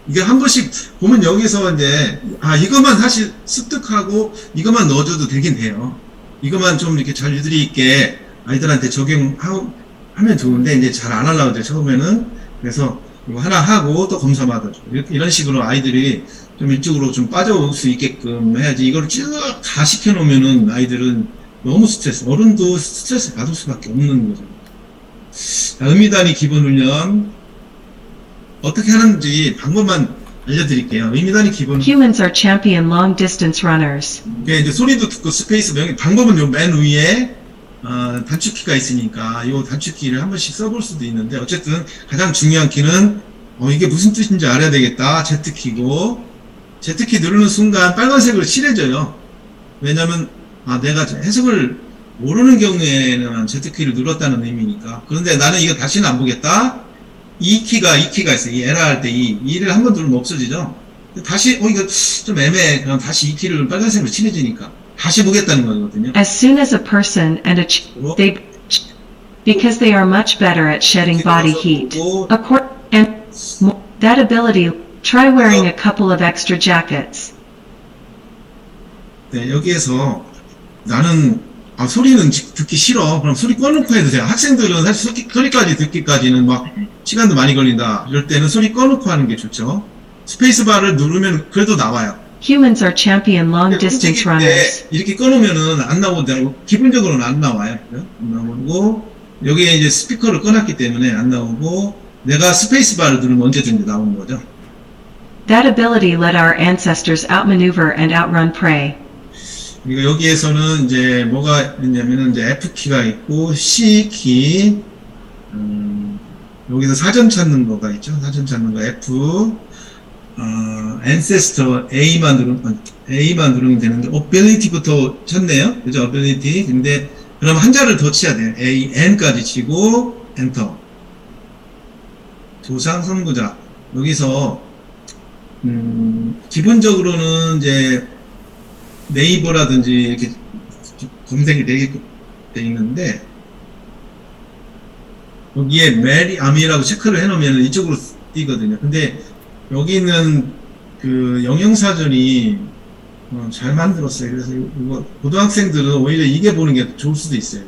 A: 이게 한 번씩 보면 여기서 이제 이것만 사실 습득하고 이것만 넣어줘도 되긴 돼요. 이것만 좀 이렇게 잘 유두리 있게 아이들한테 적용하면 좋은데 이제 잘 안 하려고 돼 처음에는. 그래서 이거 하나 하고 또 검사 받아주고 이런 식으로 아이들이 좀 이쪽으로 좀 빠져올 수 있게끔 해야지. 이걸 쭉 다 시켜놓으면은 아이들은 너무 스트레스, 어른도 스트레스 받을 수밖에 없는 거죠. 자, 의미단위 기본 훈련 어떻게 하는지 방법만 알려드릴게요. 의미단위 기본
E: Humans are champion long distance runners.
A: 이게 이제 소리도 듣고 스페이스 명령 방법은 요 맨 위에 단축키가 있으니까 이 단축키를 한 번씩 써볼 수도 있는데 어쨌든 가장 중요한 키는 이게 무슨 뜻인지 알아야 되겠다. Z키고 Z키 누르는 순간 빨간색으로 칠해져요. 왜냐면 내가 해석을 모르는 경우에는 Z키를 눌렀다는 의미니까. 그런데 나는 이거 다시는 안 보겠다. 이 키가 있어요. 이 에라 할 때 이를 한 번 누르면 없어지죠. 다시 이거 좀 애매해. 그럼 다시 이 키를 빨간색으로 칠해지니까 다시 보겠다는 거거든요.
E: As soon as a person and because they are much better at shedding body heat. That ability, try wearing a couple of extra jackets.
A: 네, 여기에서 나는 소리는 듣기 싫어. 그럼 소리 꺼놓고 해도 돼요. 학생들은 사실 소리까지 듣기까지는 막 시간도 많이 걸린다. 이럴 때는 소리 꺼놓고 하는 게 좋죠. 스페이스바를 누르면 그래도 나와요.
E: Humans are champion long distance runners.
A: 이렇게 꺼놓으면은 안 나오고 기본적으로는 안 나와요. 안 나오고 여기에 이제 스피커를 꺼놨기 때문에 안 나오고 내가 스페이스바를 누르면 언제든지 나오는 거죠.
E: That ability let our ancestors outmaneuver and outrun prey.
A: 그러니까 여기에서는 이제 뭐가 있냐면은 이제 F키가 있고 C키 여기서 사전 찾는 거가 있죠. 사전 찾는 거 F ancestor A만 누르면 되는데 ability부터 쳤네요. 그죠? ability. 근데 그럼 한자를 더 치야 돼요. A, N까지 치고 엔터. 조상 선구자. 여기서 기본적으로는 이제 네이버라든지 이렇게 검색이 되게 돼 있는데 여기에 메리 아미라고 체크를 해놓으면 이쪽으로 뛰거든요. 근데 여기 있는 그 영영사전이 잘 만들었어요. 그래서 이거 고등학생들은 오히려 이게 보는 게 좋을 수도 있어요.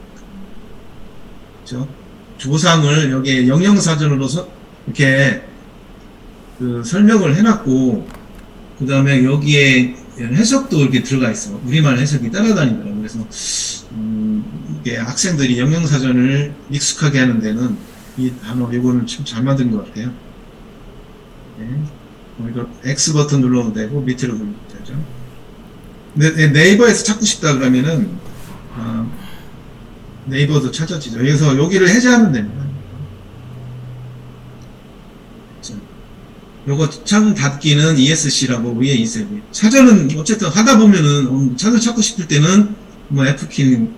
A: 그렇죠? 조상을 여기에 영영사전으로 이렇게 그 설명을 해놨고 그 다음에 여기에 해석도 이렇게 들어가 있어. 우리말 해석이 따라다니더라고요. 그래서 이게 학생들이 영영사전을 익숙하게 하는 데는 이 단어 이거는 참 잘 만든 것 같아요. 네. 이거 X 버튼 눌러도 되고 밑으로 눌러도 되죠. 근데 네이버에서 찾고 싶다 그러면은 네이버도 찾아지죠. 그래서 여기를 해제하면 됩니다. 요거 창 닫기는 ESC라고 위에 있어요. 사전은 어쨌든 하다 보면은 창을 찾고 싶을 때는 뭐 F키는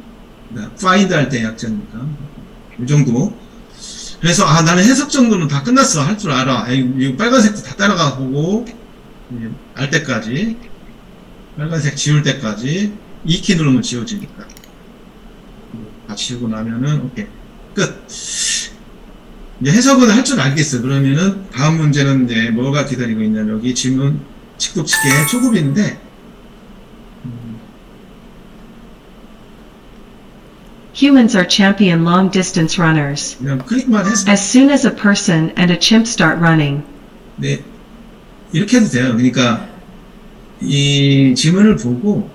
A: find 할 때 약자니까 이 정도. 그래서 나는 해석 정도는 다 끝났어. 할 줄 알아. 이 빨간색도 다 따라가 보고 알 때까지 빨간색 지울 때까지 이 키 누르면 지워지니까 다 지우고 나면은 오케이 끝. 이제 해석은 할 줄 알겠어. 그러면은 다음 문제는 이제 뭐가 기다리고 있냐면 여기 질문 칙독칙의 초급인데
E: Humans are champion long distance runners.
A: 그냥 클릭만 해서
E: As soon as a person and a chimp start running,
A: 네 이렇게 해도 돼요. 그러니까 이 지문을 보고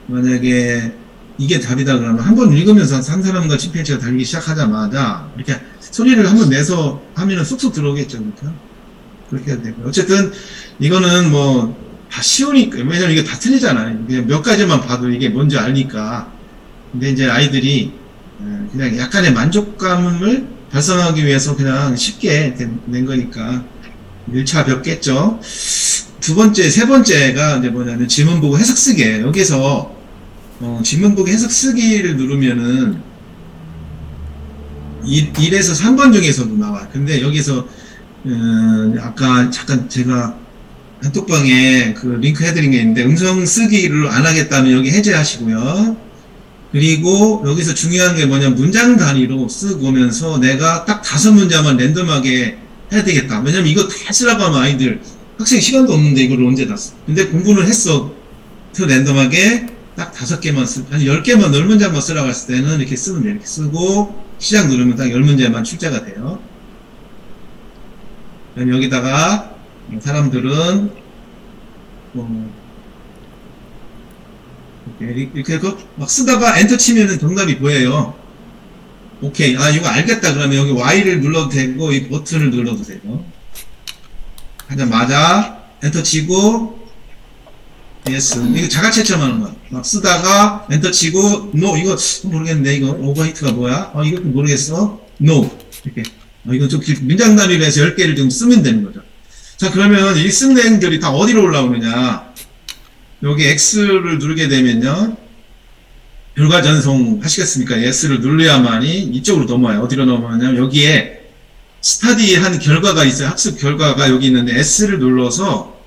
A: 만약에 이게 답이다 그러면 한번 읽으면서 한 사람과 침팬지가 달리기 시작하자마자 이렇게 소리를 한번 내서 하면은 쏙쏙 들어오겠죠. 그러니까 그렇게 해야 되고 어쨌든 이거는 뭐 다 쉬우니까 왜냐면 이게 다 틀리잖아요. 그냥 몇 가지만 봐도 이게 뭔지 알니까. 근데 이제 아이들이 그냥 약간의 만족감을 달성하기 위해서 그냥 쉽게 낸 거니까 1차 벽겠죠. 두 번째, 세 번째가 이제 뭐냐면 지문 보고 해석 쓰기예요. 여기서 지문 보고 해석 쓰기를 누르면은 1에서 3번 중에서도 나와요. 근데 여기서 아까 잠깐 제가 단톡방에 그 링크 해드린 게 있는데 음성 쓰기를 안 하겠다면 여기 해제하시고요. 그리고 여기서 중요한 게 뭐냐면 문장 단위로 쓰고 오면서 내가 딱 5문장만 랜덤하게 해야 되겠다. 왜냐면 이거 다 쓰라고 하면 아이들 학생 시간도 없는데 이걸 언제 다 써. 근데 공부는 했어. 그 랜덤하게 딱 5개만 아니 10개만 10문장만 쓰라고 했을 때는 이렇게 쓰면 돼. 이렇게 쓰고 시작 누르면 딱 10문제만 출제가 돼요. 그럼 여기다가 사람들은 이렇게 해서 막 쓰다가 엔터 치면은 정답이 보여요. 오케이. 이거 알겠다. 그러면 여기 Y를 눌러도 되고, 이 버튼을 눌러도 되고. 하자마자 엔터 치고, yes. 이거 자가체첨 하는 거야. 막 쓰다가 엔터 치고, no. 이거 모르겠는데, 이거 오버히트가 뭐야? 이것도 모르겠어. no. 이렇게. 이거 좀 문장 단위로 해서 10개를 좀 쓰면 되는 거죠. 자, 그러면 이 쓴 내용들이 다 어디로 올라오느냐. 여기 X를 누르게 되면요. 결과 전송 하시겠습니까? S를 눌러야만이 이쪽으로 넘어와요. 어디로 넘어가냐면 여기에 스터디한 결과가 있어요. 학습 결과가 여기 있는데 S를 눌러서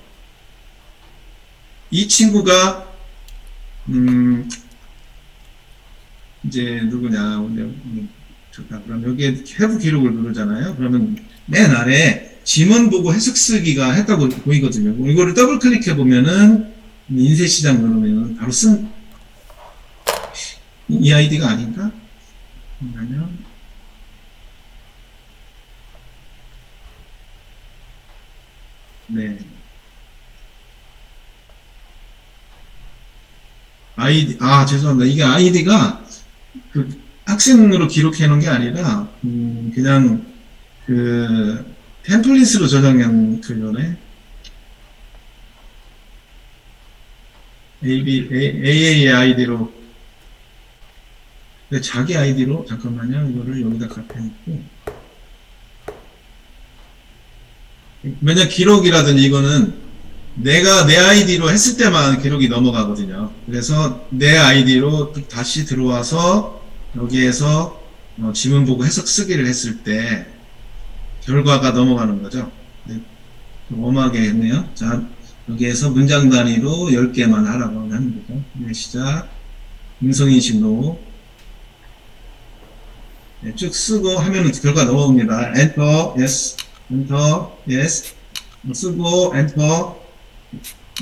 A: 이 친구가 이제 누구냐. 좋다. 그럼 여기에 해부 기록을 누르잖아요. 그러면 맨 아래 지문 보고 해석 쓰기가 했다고 보이거든요. 이거를 더블 클릭해 보면은 인쇄 시장 누르면 바로 쓴 이 아이디가 아닌가? 아니면 네 아이디 죄송합니다. 이게 아이디가 그 학생으로 기록해 놓은 게 아니라 그냥 그 템플릿으로 저장한 그거네. AA 아이디로 자기 아이디로 잠깐만요. 이거를 여기다 갖다 놓고 왜냐 기록이라든지 이거는 내가 내 아이디로 했을 때만 기록이 넘어가거든요. 그래서 내 아이디로 다시 들어와서 여기에서 지문 보고 해석 쓰기를 했을 때 결과가 넘어가는 거죠. 네, 엄하게 했네요. 자, 여기에서 문장 단위로 10개만 하라고 하는 거죠. 네, 시작. 음성인식 노. 네, 쭉 쓰고 하면은 결과 넘어옵니다. 엔터, yes, 엔터, yes. 쓰고, 엔터.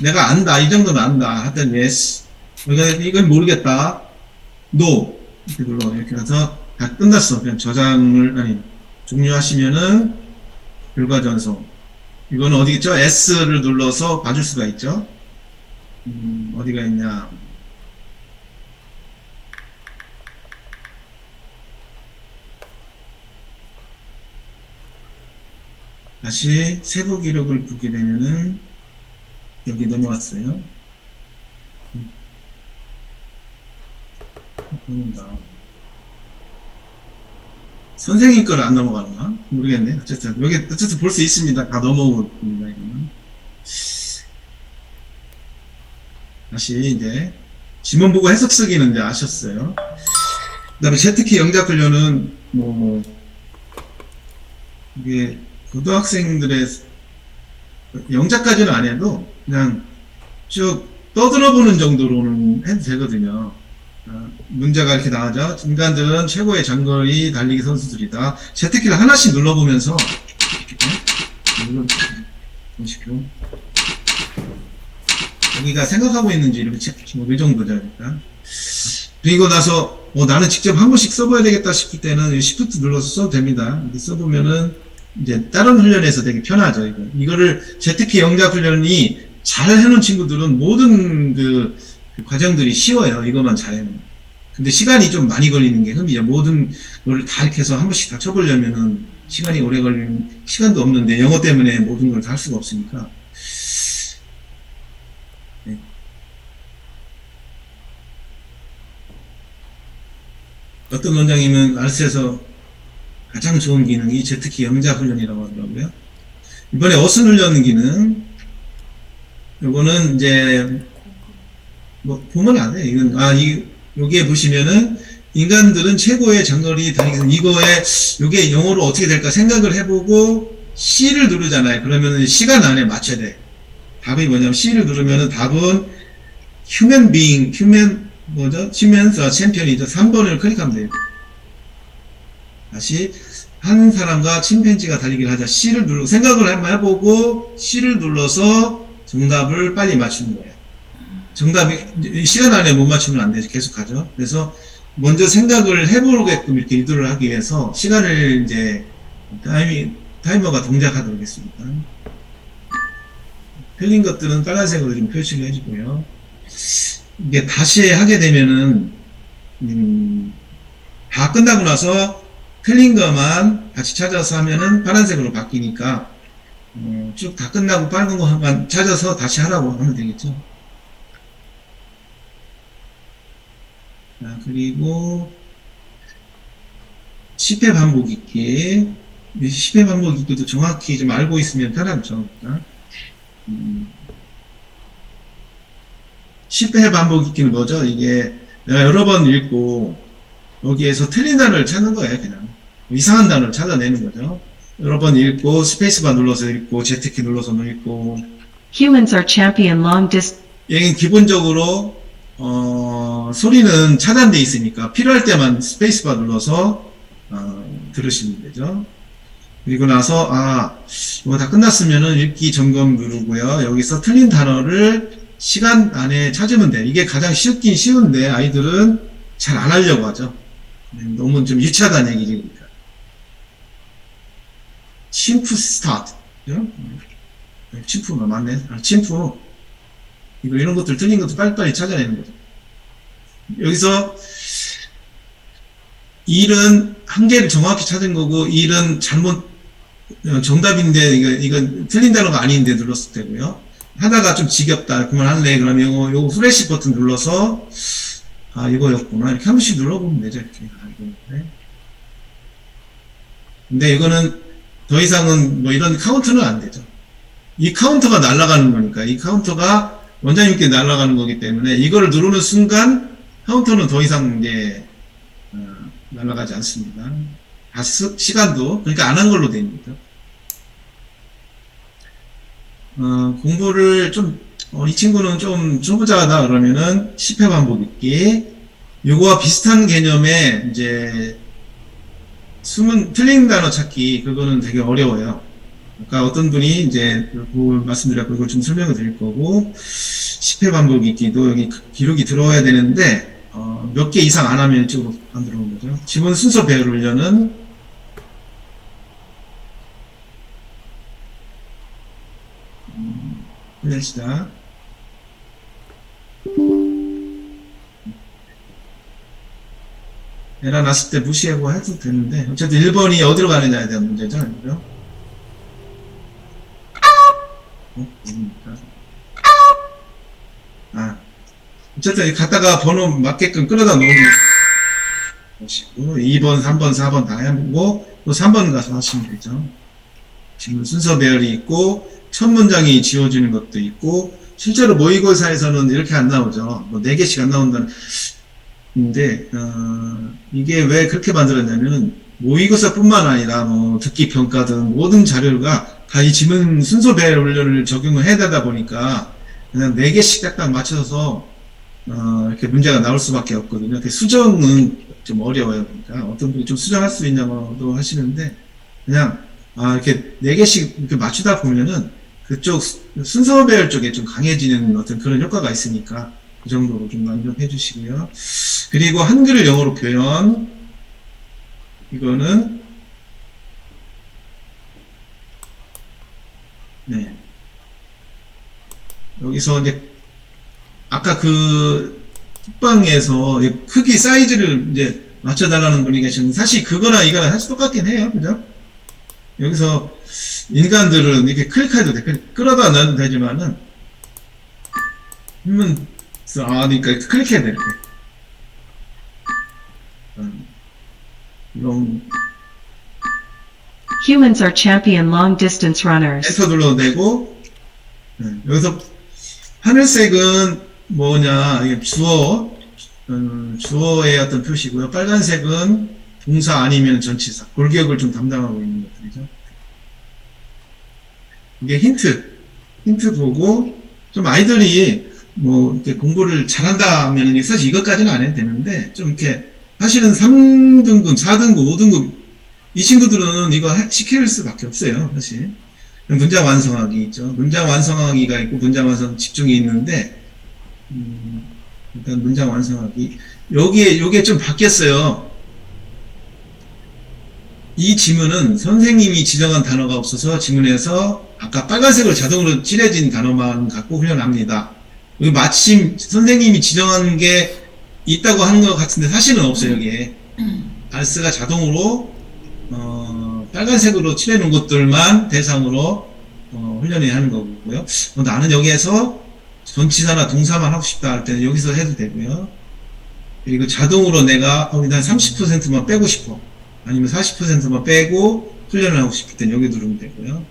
A: 내가 안다. 이 정도는 안다. 하여튼, yes. 이건 모르겠다. no. 이렇게 눌러. 이렇게 해서 다 끝났어. 그냥 저장을, 종료하시면은 결과 전송. 이거는 어디 있죠? S를 눌러서 봐줄 수가 있죠? 어디가 있냐? 다시 세부 기록을 보게 되면은 여기 넘어왔어요. 보인다. 선생님 거를 안 넘어가나? 모르겠네. 어쨌든, 여기, 어쨌든 볼 수 있습니다. 다 넘어옵니다, 이거는. 다시 이제, 지문 보고 해석 쓰기는 이제 아셨어요. 그 다음에 ZK 영작 훈련은, 이게, 고등학생들의, 영작까지는 안 해도, 그냥 쭉 떠들어보는 정도로는 해도 되거든요. 문제가 이렇게 나오죠. 인간들은 최고의 장거리 달리기 선수들이다. ZK를 하나씩 눌러보면서 보시고 여기가 생각하고 있는지 이렇게 이 정도죠. 그러니까. 그리고 나서 나는 직접 한 번씩 써봐야 되겠다 싶을 때는 Shift 눌러서 써도 됩니다. 이렇게 써보면은 이제 다른 훈련에서 되게 편하죠. 이거를 ZK 영작 훈련이 잘 해놓은 친구들은 모든 그 과정들이 쉬워요. 이것만 잘해놓으면. 근데 시간이 좀 많이 걸리는 게 흠이죠. 모든 걸 다 이렇게 해서 한 번씩 다 쳐보려면은 시간이 오래 걸리는, 시간도 없는데 영어 때문에 모든 걸 다 할 수가 없으니까. 네. 어떤 원장님은 알스에서 가장 좋은 기능이 ZK 영작 훈련이라고 하더라고요. 이번에 어순 훈련 기능, 요거는 이제 보면 안 돼. 이건 여기에 보시면은 인간들은 최고의 장거리 달리기 요게 영어로 어떻게 될까 생각을 해보고 C를 누르잖아요. 그러면은 시간 안에 맞춰야 돼. 답이 뭐냐면 C를 누르면은 답은 human 챔피언이죠. 3번을 클릭하면 돼요. 다시 한 사람과 침팬지가 달리기를 하자. C를 누르고 생각을 한번 해보고 C를 눌러서 정답을 빨리 맞추는 거예요. 정답이 시간 안에 못 맞추면 안 되죠. 계속 가죠. 그래서 먼저 생각을 해보게끔 이렇게 유도를 하기 위해서 시간을 이제 타이머가 동작하도록 했습니다. 틀린 것들은 빨간색으로 좀 표시를 해주고요. 이게 다시 하게 되면은 다 끝나고 나서 틀린 것만 같이 찾아서 하면은 파란색으로 바뀌니까 쭉 다 끝나고 빨간 것만 찾아서 다시 하라고 하면 되겠죠. 자, 그리고 10회 반복 읽기. 10회 반복 읽기도 정확히 좀 알고 있으면 편하죠. 10회 반복 읽기는 뭐죠? 이게 내가 여러 번 읽고 여기에서 틀린 단어를 찾는 거예요. 그냥 이상한 단어를 찾아내는 거죠. 여러 번 읽고 스페이스바 눌러서 읽고 Z키 눌러서 읽고.
E: Humans are champion long distance.
A: 얘는 기본적으로 소리는 차단되어 있으니까 필요할 때만 스페이스바 눌러서 들으시면 되죠. 그리고 나서 이거 다 끝났으면은 읽기 점검 누르고요. 여기서 틀린 단어를 시간 안에 찾으면 돼. 이게 가장 쉽긴 쉬운데 아이들은 잘 안 하려고 하죠. 너무 좀 유치하다는 얘기니까. 침프 스타트. 침프가 맞네. 침프. 이런 것들 틀린 것도 빨리빨리 찾아내는 거죠. 여기서 일은 한 개를 정확히 찾은 거고 일은 잘못 정답인데 이건 틀린 단어가 아닌데 눌렀을 때고요. 하다가 좀 지겹다 그만할래 그러면 요거 후레쉬 버튼 눌러서 이거였구나 이렇게 한 번씩 눌러보면 되죠. 이렇게. 근데 이거는 더 이상은 이런 카운트는 안 되죠. 이 카운터가 날아가는 거니까 이 카운터가 원장님께 날아가는 거기 때문에 이거를 누르는 순간 카운터는 더 이상 이제 날아가지 않습니다. 시간도 그러니까 안 한 걸로 됩니다. 공부를 좀 이 친구는 좀 초보자다 그러면은 10회 반복 읽기 요거와 비슷한 개념의 이제 숨은 틀린 단어 찾기 그거는 되게 어려워요. 아까 어떤 분이 이제 말씀드렸고 이걸 좀 설명을 드릴 거고 10회 반복 읽기도 여기 기록이 들어와야 되는데 몇 개 이상 안 하면 이쪽으로 안 들어오는 거죠. 지문 순서 배열 훈련은 훈련 시작. 에라 났을 때 무시하고 해도 되는데 어쨌든 1번이 어디로 가느냐에 대한 문제죠. 아니고요. 어쨌든 갖다가 번호 맞게끔 끌어다 놓으면 보시고 2번, 3번, 4번 다 해보고 또 3번 가서 하시면 되죠. 지금 순서 배열이 있고 첫 문장이 지워지는 것도 있고 실제로 모의고사에서는 이렇게 안 나오죠. 뭐 4개씩 안 나온다는. 근데 이게 왜 그렇게 만들었냐면 모의고사뿐만 아니라 뭐 듣기 평가 등 모든 자료가 다 이 지문 순서 배열 훈련을 적용을 해야 되다 보니까 그냥 4개씩 딱딱 맞춰서 이렇게 문제가 나올 수밖에 없거든요. 수정은 좀 어려워요. 그러니까 어떤 분이 좀 수정할 수 있냐고도 하시는데 그냥 이렇게 4개씩 이렇게 맞추다 보면은 그쪽 순서 배열 쪽에 좀 강해지는 어떤 그런 효과가 있으니까 그 정도로 좀 만족해 주시고요. 그리고 한글을 영어로 표현 이거는 네 여기서 이제 아까 그 톡방에서 크기 사이즈를 이제 맞춰달라는 분이 계시는데 사실 그거나 이거나 사실 똑같긴 해요. 그죠? 여기서 인간들은 이렇게 클릭해도 돼. 끌어다 놔도 되지만은 그러니까 클릭해야 돼. 이렇게. 이런
E: Humans are champion long distance runners.
A: 엔터 눌러도 되고 여기서 하늘색은 뭐냐 이게 주어의 어떤 표시고요. 빨간색은 동사 아니면 전치사 골격을 좀 담당하고 있는 것들이죠. 이게 힌트 보고 좀 아이들이 뭐 이렇게 공부를 잘한다 하면 사실 이것까지는 안 해도 되는데 좀 이렇게 사실은 3등급, 4등급, 5등급 이 친구들은 이거 시킬 수밖에 없어요. 사실 문장 완성하기 있죠. 문장 완성하기가 있고 문장 완성 집중이 있는데 일단 문장 완성하기 요게 좀 바뀌었어요. 이 지문은 선생님이 지정한 단어가 없어서 지문에서 아까 빨간색으로 자동으로 칠해진 단어만 갖고 훈련합니다. 여기 마침 선생님이 지정한 게 있다고 하는 것 같은데 사실은 없어요. 여기에 알스가 자동으로 빨간색으로 칠해놓은 것들만 대상으로 훈련을 하는 거고요. 나는 여기에서 전치사나 동사만 하고 싶다 할 때는 여기서 해도 되고요. 그리고 자동으로 내가 난 30%만 빼고 싶어. 아니면 40%만 빼고 훈련을 하고 싶을 땐 여기 누르면 되고요.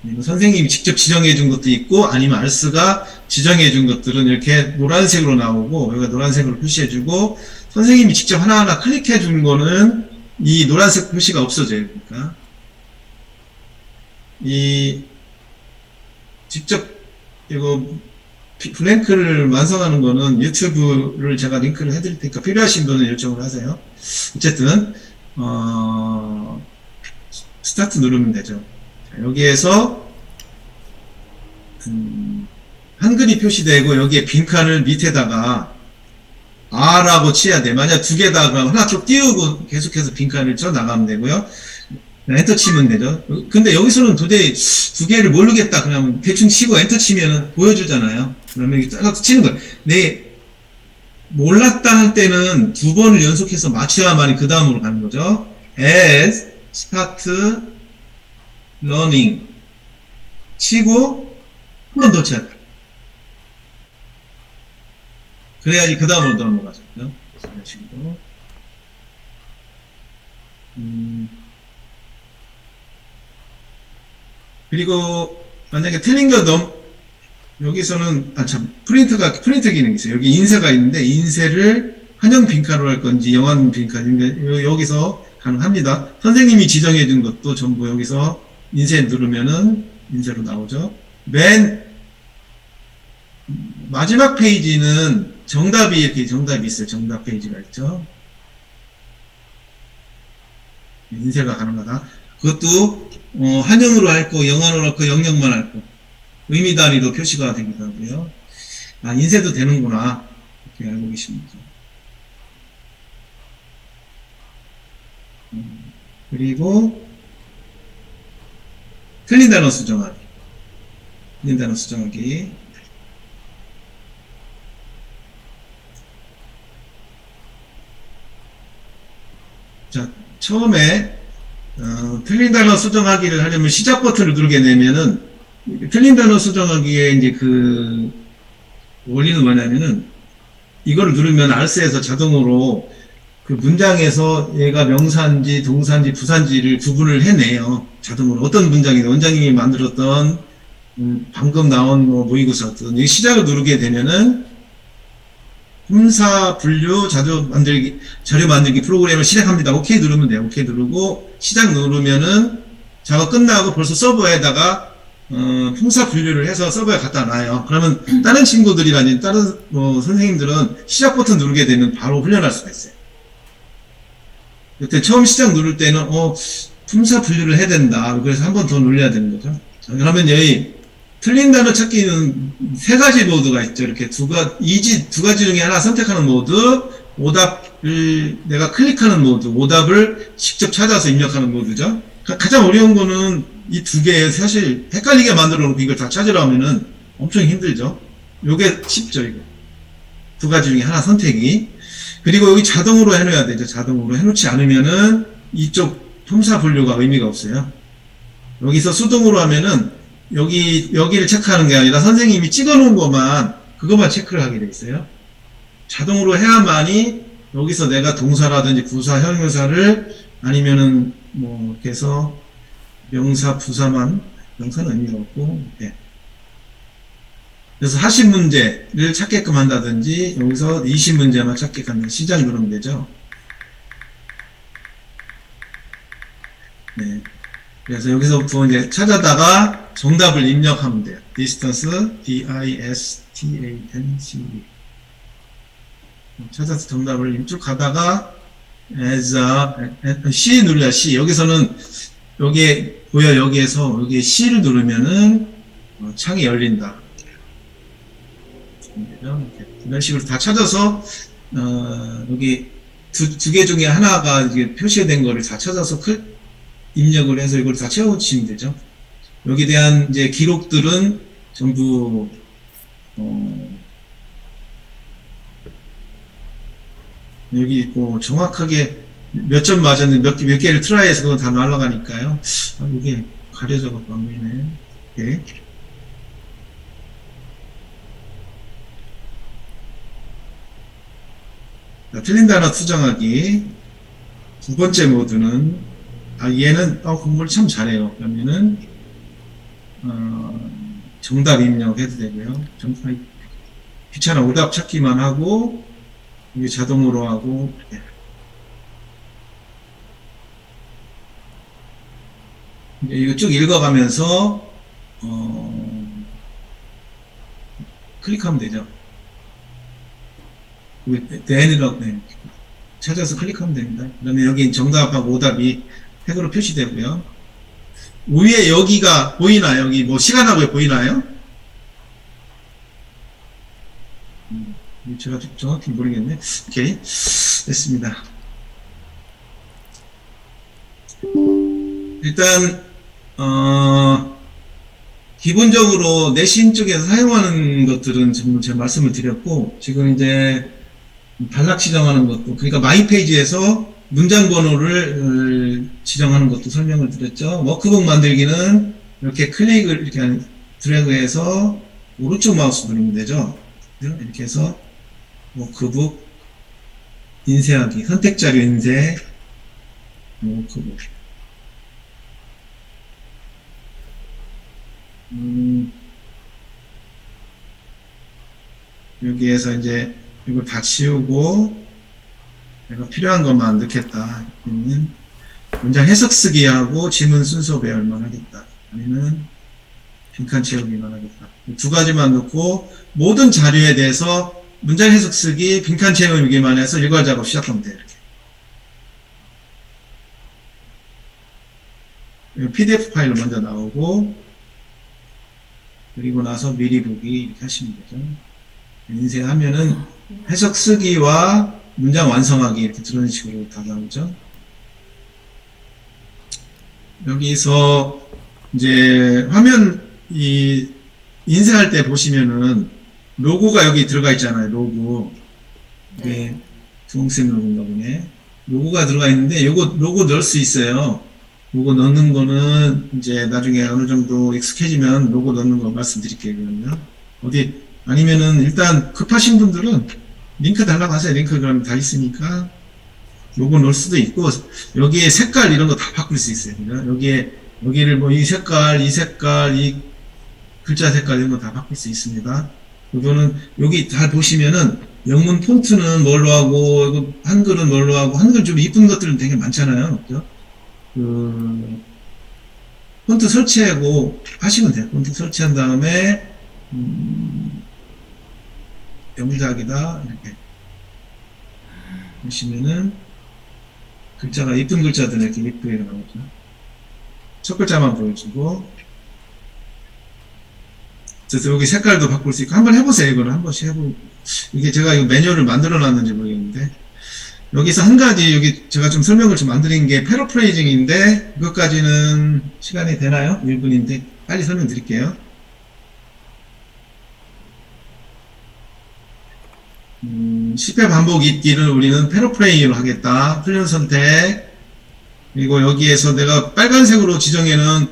A: 그리고 선생님이 직접 지정해 준 것도 있고 아니면 알스가 지정해 준 것들은 이렇게 노란색으로 나오고 여기가 노란색으로 표시해 주고 선생님이 직접 하나하나 클릭해 준 거는 이 노란색 표시가 없어져요. 그러니까 이 직접 이거 블랭크를 완성하는 거는 유튜브를 제가 링크를 해드릴 테니까 필요하신 분은 요청을 하세요. 어쨌든 스타트 누르면 되죠. 자, 여기에서 한글이 표시되고 여기에 빈칸을 밑에다가 R라고 치야 돼. 만약 2개다 그러면 하나 쭉 띄우고 계속해서 빈칸을 쳐 나가면 되고요. 엔터 치면 되죠. 근데 여기서는 도저히 2개를 모르겠다. 그냥 대충 치고 엔터 치면 보여주잖아요. 그러면 이렇게 딱 치는 거예요. 몰랐다 할 때는 2번을 연속해서 맞춰야만이 그 다음으로 가는 거죠. as, start, learning 치고 한 번 더 쳐야 돼. 그래야지 그 다음으로 넘어가죠. 그래서 이런 식으로. 그리고 만약에 틀린 거 여기서는 프린트 기능이 있어요. 여기 인쇄가 있는데 인쇄를 한영 빈칸으로 할 건지 영한 빈칸인데 여기서 가능합니다. 선생님이 지정해 준 것도 전부 여기서 인쇄 누르면은 인쇄로 나오죠. 맨 마지막 페이지는 정답이 이렇게 정답이 있어요. 정답 페이지가 있죠. 인쇄가 가능하다. 그것도 한영으로 할 거, 영한으로 할 거, 영영만 할 거. 의미 단위로 표시가 되기도 하고요. 인쇄도 되는구나. 이렇게 알고 계시면 되죠. 그리고 틀린 단어 수정하기. 틀린 단어 수정하기. 자, 처음에 틀린 단어 수정하기를 하려면 시작 버튼을 누르게 되면은 틀린 단어 수정하기에 이제 그 원리는 뭐냐면은 이거를 누르면 알스에서 자동으로 그 문장에서 얘가 명사인지 동사인지 부사인지를 구분을 해내요. 자동으로. 어떤 문장이든 원장님이 만들었던 방금 나온 뭐 모의고사든 이 시작을 누르게 되면은 품사 분류 자료 만들기 프로그램을 시작합니다. 오케이 누르면 돼요. 오케이 누르고 시작 누르면은 작업 끝나고 벌써 서버에다가 품사 분류를 해서 서버에 갖다 놔요. 그러면 다른 친구들이라든지 다른 선생님들은 시작 버튼 누르게 되면 바로 훈련할 수가 있어요. 그때 처음 시작 누를 때는 품사 분류를 해야 된다. 그래서 한 번 더 눌러야 되는 거죠. 자, 그러면 여기 틀린 단어 찾기는 세 가지 모드가 있죠. 이렇게 두 가지 중에 하나 선택하는 모드, 오답을 내가 클릭하는 모드, 오답을 직접 찾아서 입력하는 모드죠. 가장 어려운 거는 이 두 개에 사실 헷갈리게 만들어 놓고 이걸 다 찾으려면은 엄청 힘들죠. 요게 쉽죠, 이거. 두 가지 중에 하나 선택이. 그리고 여기 자동으로 해놓아야 되죠. 자동으로 해놓지 않으면은 이쪽 품사 분류가 의미가 없어요. 여기서 수동으로 하면은 여기를 체크하는 게 아니라 선생님이 찍어놓은 그것만 체크를 하게 돼 있어요. 자동으로 해야만이 여기서 내가 동사라든지 부사, 형용사를 아니면은 뭐 이렇게 해서 명사, 부사만, 명사는 의미가 없고, 예. 그래서 하신 문제를 찾게끔 한다든지 여기서 20문제만 찾게끔 하면 시작 누르면 되죠. 네. 그래서 여기서부터 이제 찾아다가 정답을 입력하면 돼요. distance, D-I-S-T-A-N-C-E. 찾아서 정답을 쭉 가다가 as a, C 눌러야 C. 여기서는 여기에 보여 여기에서 여기에 C를 누르면은 창이 열린다. 이런 식으로 다 찾아서 여기 두 개 중에 하나가 이게 표시된 거를 다 찾아서 입력을 해서 이걸 다 채워주시면 되죠. 여기에 대한 이제 기록들은 전부 여기 있고 정확하게 몇 점 맞았는데 몇 개를 트라이해서 그건 다 날아가니까요. 이게 가려져갖고 안 보이네. 오케이. 자, 틀린 단어 수정하기. 두 번째 모드는 얘는 공부를 참 잘해요. 그러면은 정답 입력해도 되고요. 귀찮아 오답 찾기만 하고 이게 자동으로 하고 이제 이거 쭉 읽어가면서 클릭하면 되죠. N이라고 찾아서 클릭하면 됩니다. 그러면 여기 정답하고 오답이 색으로 표시되고요. 위에 여기가 보이나요? 여기 뭐 시간하고 보이나요? 제가 정확히 모르겠네. 오케이. 됐습니다. 일단, 기본적으로 내신 쪽에서 사용하는 것들은 전부 제가 말씀을 드렸고, 지금 이제 단락 지정하는 것도, 그러니까 마이 페이지에서 문장 번호를 지정하는 것도 설명을 드렸죠. 워크북 만들기는 이렇게 클릭을 이렇게 드래그해서 오른쪽 마우스 누르면 되죠. 이렇게 해서 워크북 인쇄하기, 선택자료 인쇄, 워크북. 여기에서 이제 이걸 다 지우고 내가 필요한 것만 넣겠다. 그러면 문장 해석 쓰기하고 지문 순서 배열만 하겠다. 아니면 빈칸 채우기만 하겠다. 두 가지만 넣고 모든 자료에 대해서 문장 해석 쓰기, 빈칸 채우기만 해서 일괄 작업 시작하면 돼요. 이렇게. PDF 파일로 먼저 나오고 그리고 나서 미리 보기 이렇게 하시면 되죠. 인쇄하면은 해석 쓰기와 문장 완성하기 이렇게 그런 식으로 다 나오죠. 여기서 이제 화면 인쇄할 때 보시면은 로고가 여기 들어가 있잖아요. 로고. 이게 두홍색 로고인가 보네. 로고가 들어가 있는데 요거 로고 넣을 수 있어요. 로고 넣는 거는 이제 나중에 어느 정도 익숙해지면 로고 넣는 거 말씀드릴게요. 그러면 아니면은 일단 급하신 분들은 링크 달라고 하세요. 링크 그럼 다 있으니까 요거 넣을 수도 있고, 여기에 색깔 이런 거 다 바꿀 수 있어요. 그죠? 여기를 뭐 이 색깔, 이 글자 색깔 이런 거 다 바꿀 수 있습니다. 이거는, 여기 잘 보시면은, 영문 폰트는 뭘로 하고, 이거 한글은 뭘로 하고, 한글 좀 이쁜 것들은 되게 많잖아요. 그죠? 폰트 설치하고 하시면 돼요. 폰트 설치한 다음에, 영작이다. 이렇게. 보시면은, 글자가, 이쁜 글자들 이렇게 이쁘게 나오죠. 첫 글자만 보여주고, 그래서 여기 색깔도 바꿀 수 있고, 한번 해보세요. 이거는 한 번씩 이게 제가 이 매뉴얼을 만들어 놨는지 모르겠는데, 여기서 한 가지, 여기 제가 좀 설명을 좀 안 드린 게 패러프레이징인데, 이것까지는 시간이 되나요? 1분인데, 빨리 설명드릴게요. 10회 반복 읽기를 우리는 패러프레이로 하겠다. 훈련 선택. 그리고 여기에서 내가 빨간색으로 지정해놓은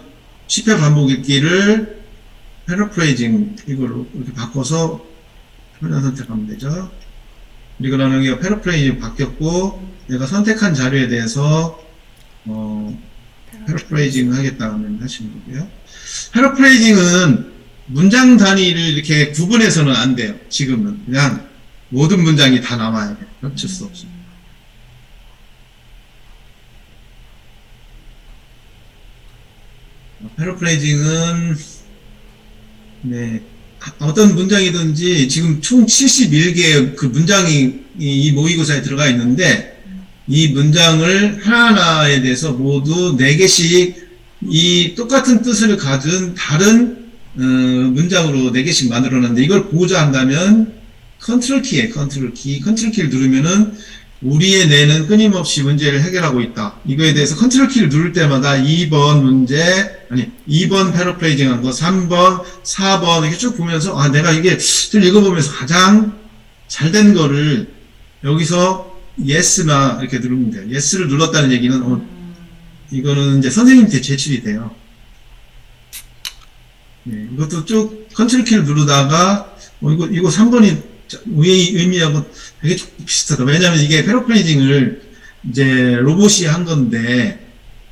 A: 10회 반복 읽기를 패러프레이징 이걸로 이렇게 바꿔서 훈련 선택하면 되죠. 그리고 나는 여기가 패러프레이징 바뀌었고, 내가 선택한 자료에 대해서 패러프레이징 하겠다 하면 하시면 되고요. 패러프레이징은 문장 단위를 이렇게 구분해서는 안 돼요. 지금은 그냥 모든 문장이 다 남아야 돼요. 어쩔 수 없어요. 패러프레이징은 네, 어떤 문장이든지 지금 총 71개의 그 문장이 이 모의고사에 들어가 있는데, 이 문장을 하나하나에 대해서 모두 4개씩 이 똑같은 뜻을 가진 다른 문장으로 4개씩 만들어놨는데, 이걸 보고자 한다면 컨트롤 키를 누르면은 우리의 뇌는 끊임없이 문제를 해결하고 있다. 이거에 대해서 컨트롤 키를 누를 때마다 2번 문제, 2번 패러프레이징 한 거, 3번, 4번, 이렇게 쭉 보면서, 아, 내가 이게 좀 읽어보면서 가장 잘 된 거를 여기서 yes나 이렇게 누르면 돼요. yes를 눌렀다는 얘기는, 이거는 이제 선생님한테 제출이 돼요. 네, 이것도 쭉 컨트롤 키를 누르다가, 이거 3번이 의미하고 되게 비슷하다. 왜냐면 이게 패러프레이징을 이제 로봇이 한 건데,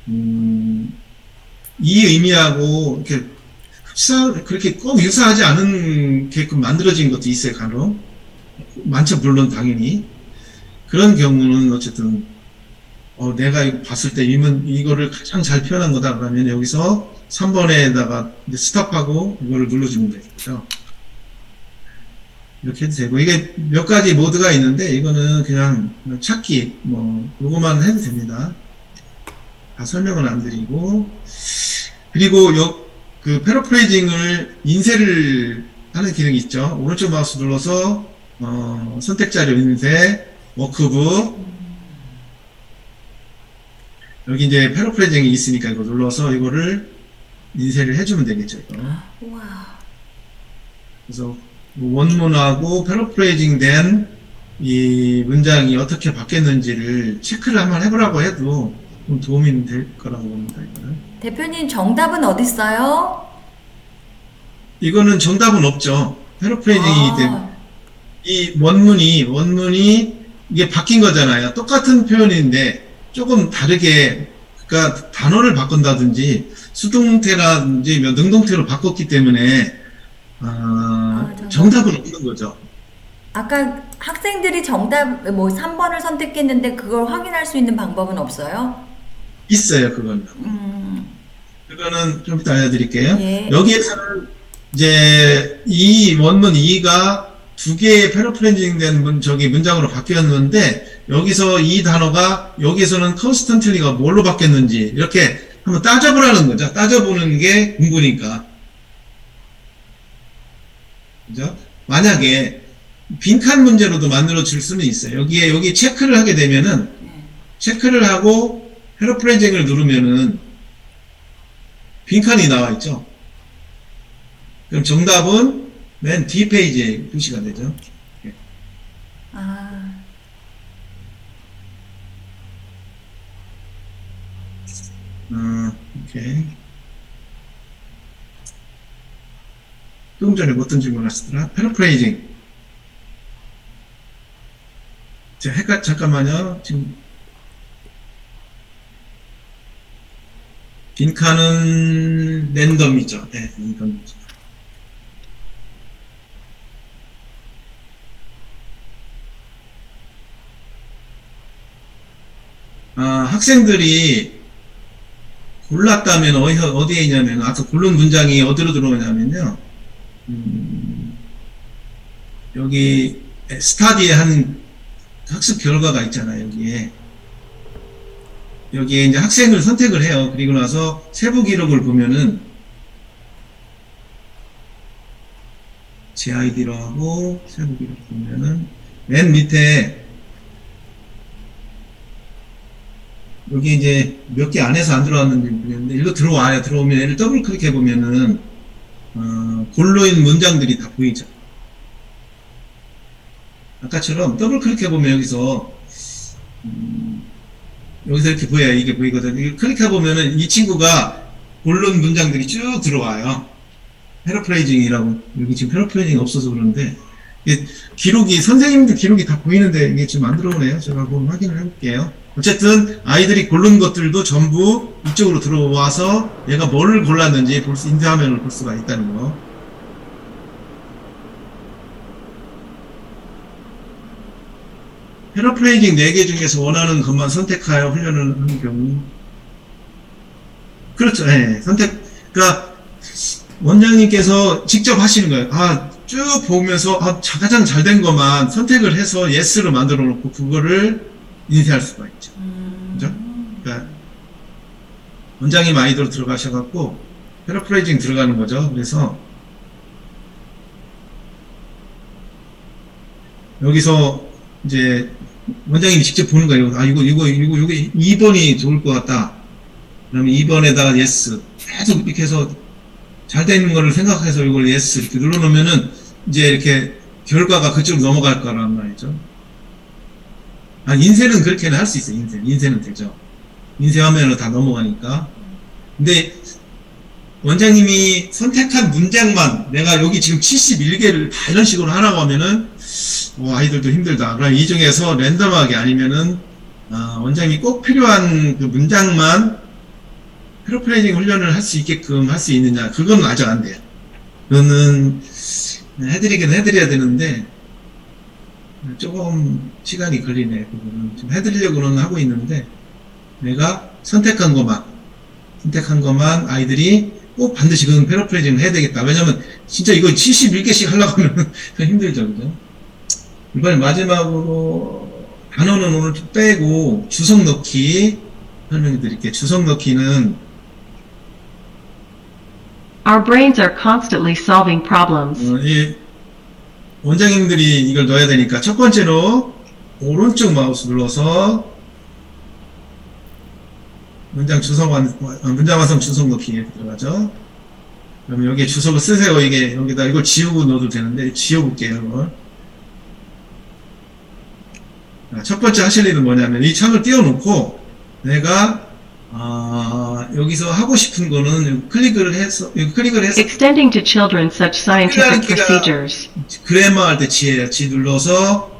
A: 이 의미하고 이렇게 그렇게 꼭 유사하지 않은게끔 만들어진 것도 있어요, 간혹. 많죠, 물론, 당연히. 그런 경우는 어쨌든, 내가 이거 봤을 때 이거를 가장 잘 표현한 거다. 그러면 여기서 3번에다가 스탑하고 이거를 눌러주면 되겠죠. 이렇게 해도 되고, 이게 몇 가지 모드가 있는데, 이거는 그냥 찾기, 요거만 해도 됩니다. 다 설명은 안 드리고, 그리고 그 패러프레이징을 인쇄를 하는 기능이 있죠. 오른쪽 마우스 눌러서, 선택 자료 인쇄, 워크북, 여기 이제 패러프레이징이 있으니까 이거 눌러서 이거를 인쇄를 해주면 되겠죠, 이거.
F: 우와.
A: 그래서, 원문하고 패러프레이징 된 이 문장이 어떻게 바뀌었는지를 체크를 한번 해보라고 해도 좀 도움이 될 거라고 봅니다.
F: 대표님, 정답은 어디 있어요?
A: 이거는 정답은 없죠. 패러프레이징이기 때문에 이 원문이 이게 바뀐 거잖아요. 똑같은 표현인데 조금 다르게, 그러니까 단어를 바꾼다든지 수동태라든지 능동태로 바꿨기 때문에 정답은 없는 거죠. 아까
F: 학생들이 정답 3번을 선택했는데 그걸 확인할 수 있는 방법은 없어요?
A: 있어요, 그거는. 그거는 좀 이따 알려드릴게요.
F: 예.
A: 여기에서는 이제 이 원문 2가 2개의 패러프레이징 된 문장으로 바뀌었는데, 여기서 이 단어가 여기에서는 컨스턴틀리가 뭘로 바뀌었는지 이렇게 한번 따져보라는 거죠. 따져보는 게 공부니까. 그죠? 만약에 빈칸 문제로도 만들어 줄 수는 있어요. 여기 체크를 하게 되면은, 체크를 하고 패러프레이징을 누르면은 빈칸이 나와 있죠. 그럼 정답은 맨 뒤 페이지에 표시가 되죠. 오케이. 조금 전에 어떤 질문 하시더라? 패러프레이징. 잠깐만요. 지금 빈칸은 랜덤이죠. 네, 랜덤이죠. 학생들이 골랐다면 어디에 있냐면, 아까 고른 문장이 어디로 들어오냐면요. 여기 스타디에 한 학습 결과가 있잖아요, 여기에 이제 학생을 선택을 해요. 그리고 나서 세부 기록을 보면은 제 아이디로 하고 세부 기록 보면은 맨 밑에 여기 이제 몇 개 안에서 안 들어왔는지 모르겠는데 일로 들어와요. 들어오면 얘를 더블 클릭해 보면은 골로인 문장들이 다 보이죠. 아까처럼 더블 클릭해 보면 여기서 이렇게 보여요. 이게 보이거든요. 이거 클릭해 보면은 이 친구가 본론 문장들이 쭉 들어와요. 패러프레이징이라고. 여기 지금 패러프레이징이 없어서 그러는데 이게 기록이 선생님들 기록이 다 보이는데 이게 지금 안 들어오네요. 제가 한번 확인을 해볼게요. 어쨌든 아이들이 고른 것들도 전부 이쪽으로 들어와서 얘가 뭐를 골랐는지 인쇄 화면을 볼 수가 있다는 거. 패러프레이징 4개 중에서 원하는 것만 선택하여 훈련을 하는 경우. 그렇죠. 네, 그러니까 원장님께서 직접 하시는 거예요. 쭉 보면서 가장 잘 된 것만 선택을 해서 예스로 만들어 놓고 그거를 인쇄할 수가 있죠. 그죠? 그러니까 원장님 아이디로 들어가셔갖고 패러프레이징 들어가는 거죠. 그래서 여기서 이제 원장님이 직접 보는 거예요. 이거 2번이 좋을 것 같다. 그러면 2번에다가 예스. 계속 이렇게 해서 잘 되는 거를 생각해서 이걸 예스 이렇게 눌러놓으면은 이제 이렇게 결과가 그쪽으로 넘어갈 거란 말이죠. 인쇄는 그렇게는 할 수 있어요. 인쇄는 되죠. 인쇄 화면으로 다 넘어가니까. 근데 원장님이 선택한 문장만 내가 여기 지금 71개를 다 이런 식으로 하라고 하면은 아이들도 힘들다. 그럼 이 중에서 랜덤하게 아니면은 원장님이 꼭 필요한 그 문장만 패러프레이징 훈련을 할 수 있게끔 할 수 있느냐, 그건 아직 안 돼요. 그거는 해드리긴 해드려야 되는데 조금 시간이 걸리네. 그거는 지금 해드리려고는 하고 있는데 내가 선택한 것만 아이들이 꼭 반드시 그건 패러프레이징을 해야 되겠다. 왜냐면 진짜 이거 71개씩 하려고 하면 힘들죠. 그죠? 이번에 마지막으로 단어는 오늘 좀 빼고 주석 넣기 설명해 드릴게요. 주석 넣기는
E: Our brains are constantly solving problems.
A: 이 원장님들이 이걸 넣어야 되니까 첫 번째로 오른쪽 마우스 눌러서 문장 완성 주석 넣기에 들어가죠. 그러면 여기에 주석을 쓰세요. 여기다 이걸 지우고 넣어도 되는데 지워볼게요. 이걸. 첫 번째 하실 일은 뭐냐면 이 창을 띄워놓고 내가 여기서 하고 싶은 거는 클릭을 해서
E: Extending to children such scientific procedures.
A: 그래머 할 때 G예요. G 눌러서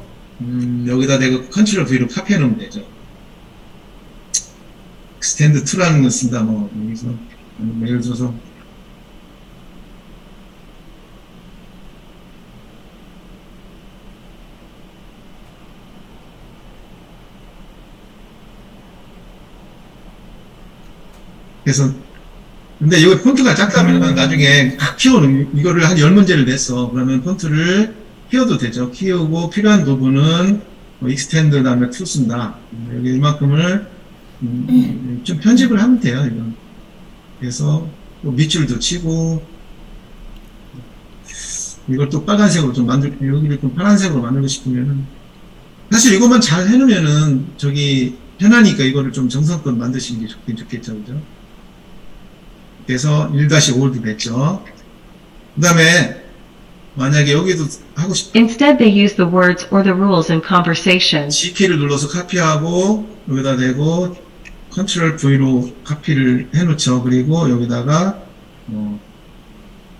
A: 여기다 내가 컨트롤 V로 카피해 놓으면 되죠. extend to라는 걸 쓴다. 여기서 예를 들어서 그래서 근데 이거 폰트가 작다면 나중에 이거를 한 10문제를 냈어. 그러면 폰트를 키워도 되죠. 키우고 필요한 부분은 extend 다음에 to 쓴다. 여기 이만큼을 좀 편집을 하면 돼요. 이건. 그래서 또 밑줄도 치고 이걸 또 빨간색으로 좀 여기를 좀 파란색으로 만들고 싶으면은 사실 이것만 잘 해놓으면은 편하니까 이거를 좀 정성껏 만드시는 게 좋겠죠. 그죠? 그래서 1-5도 됐죠. 그 다음에 만약에 여기도 하고
E: Instead, they use the words or the rules in conversation.
A: G키를 눌러서 카피하고 여기다 대고 컨트롤 V로 카피를 해놓죠. 그리고 여기다가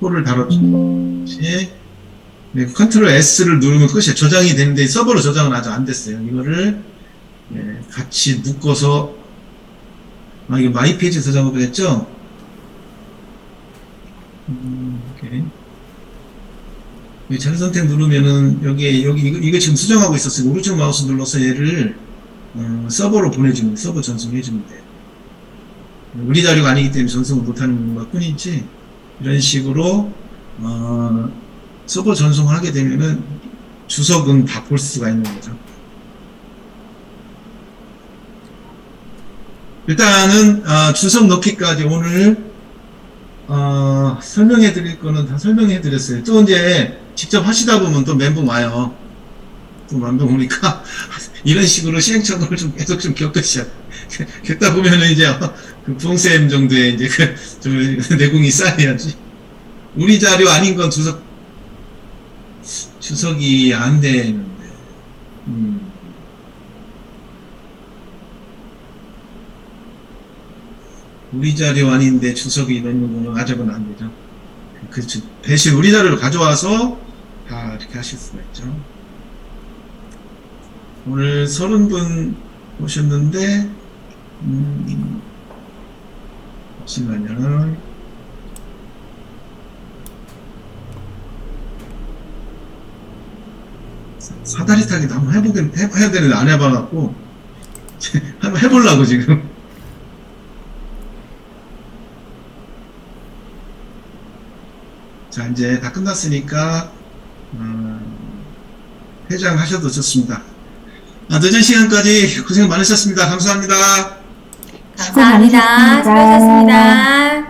A: 홀을 달아주죠. 컨트롤 S를 누르면 끝이에요. 저장이 되는데 서버로 저장은 아직 안 됐어요. 이거를 같이 묶어서 아, 이거 마이 페이지에서 작업을 했죠? 오케이. 여기 자료 선택 누르면은, 이거 지금 수정하고 있었어요. 오른쪽 마우스 눌러서 얘를, 서버로 보내주면, 서버 전송해주면 돼요. 우리 자료가 아니기 때문에 전송을 못하는 것 뿐이지, 이런 식으로, 서버 전송을 하게 되면은, 주석은 다 볼 수가 있는 거죠. 일단은 주석 넣기까지 오늘 설명해 드릴 거는 다 설명해 드렸어요. 또 이제 직접 하시다 보면 또 멘붕 와요. 또 멘붕 오니까 이런 식으로 시행착오를 좀 계속 좀 겪으셔. 겪다 보면은 이제 그 부엉쌤 정도의 이제 좀 내공이 쌓여야지. 우리 자료 아닌 건 주석이 안 되는데. 우리 자료 아닌데 주석이 넣는 거는 아직은 안 되죠. 대신 우리 자료를 가져와서 다 이렇게 하실 수가 있죠. 오늘 30분 오셨는데, 잠시만요. 사다리 타기도 한번 해야 되는데 안 해봐갖고, 한번 해보려고 지금. 자, 이제 다 끝났으니까, 회장하셔도 좋습니다. 늦은 시간까지 고생 많으셨습니다. 감사합니다.
F: 감사합니다. 수고하셨습니다.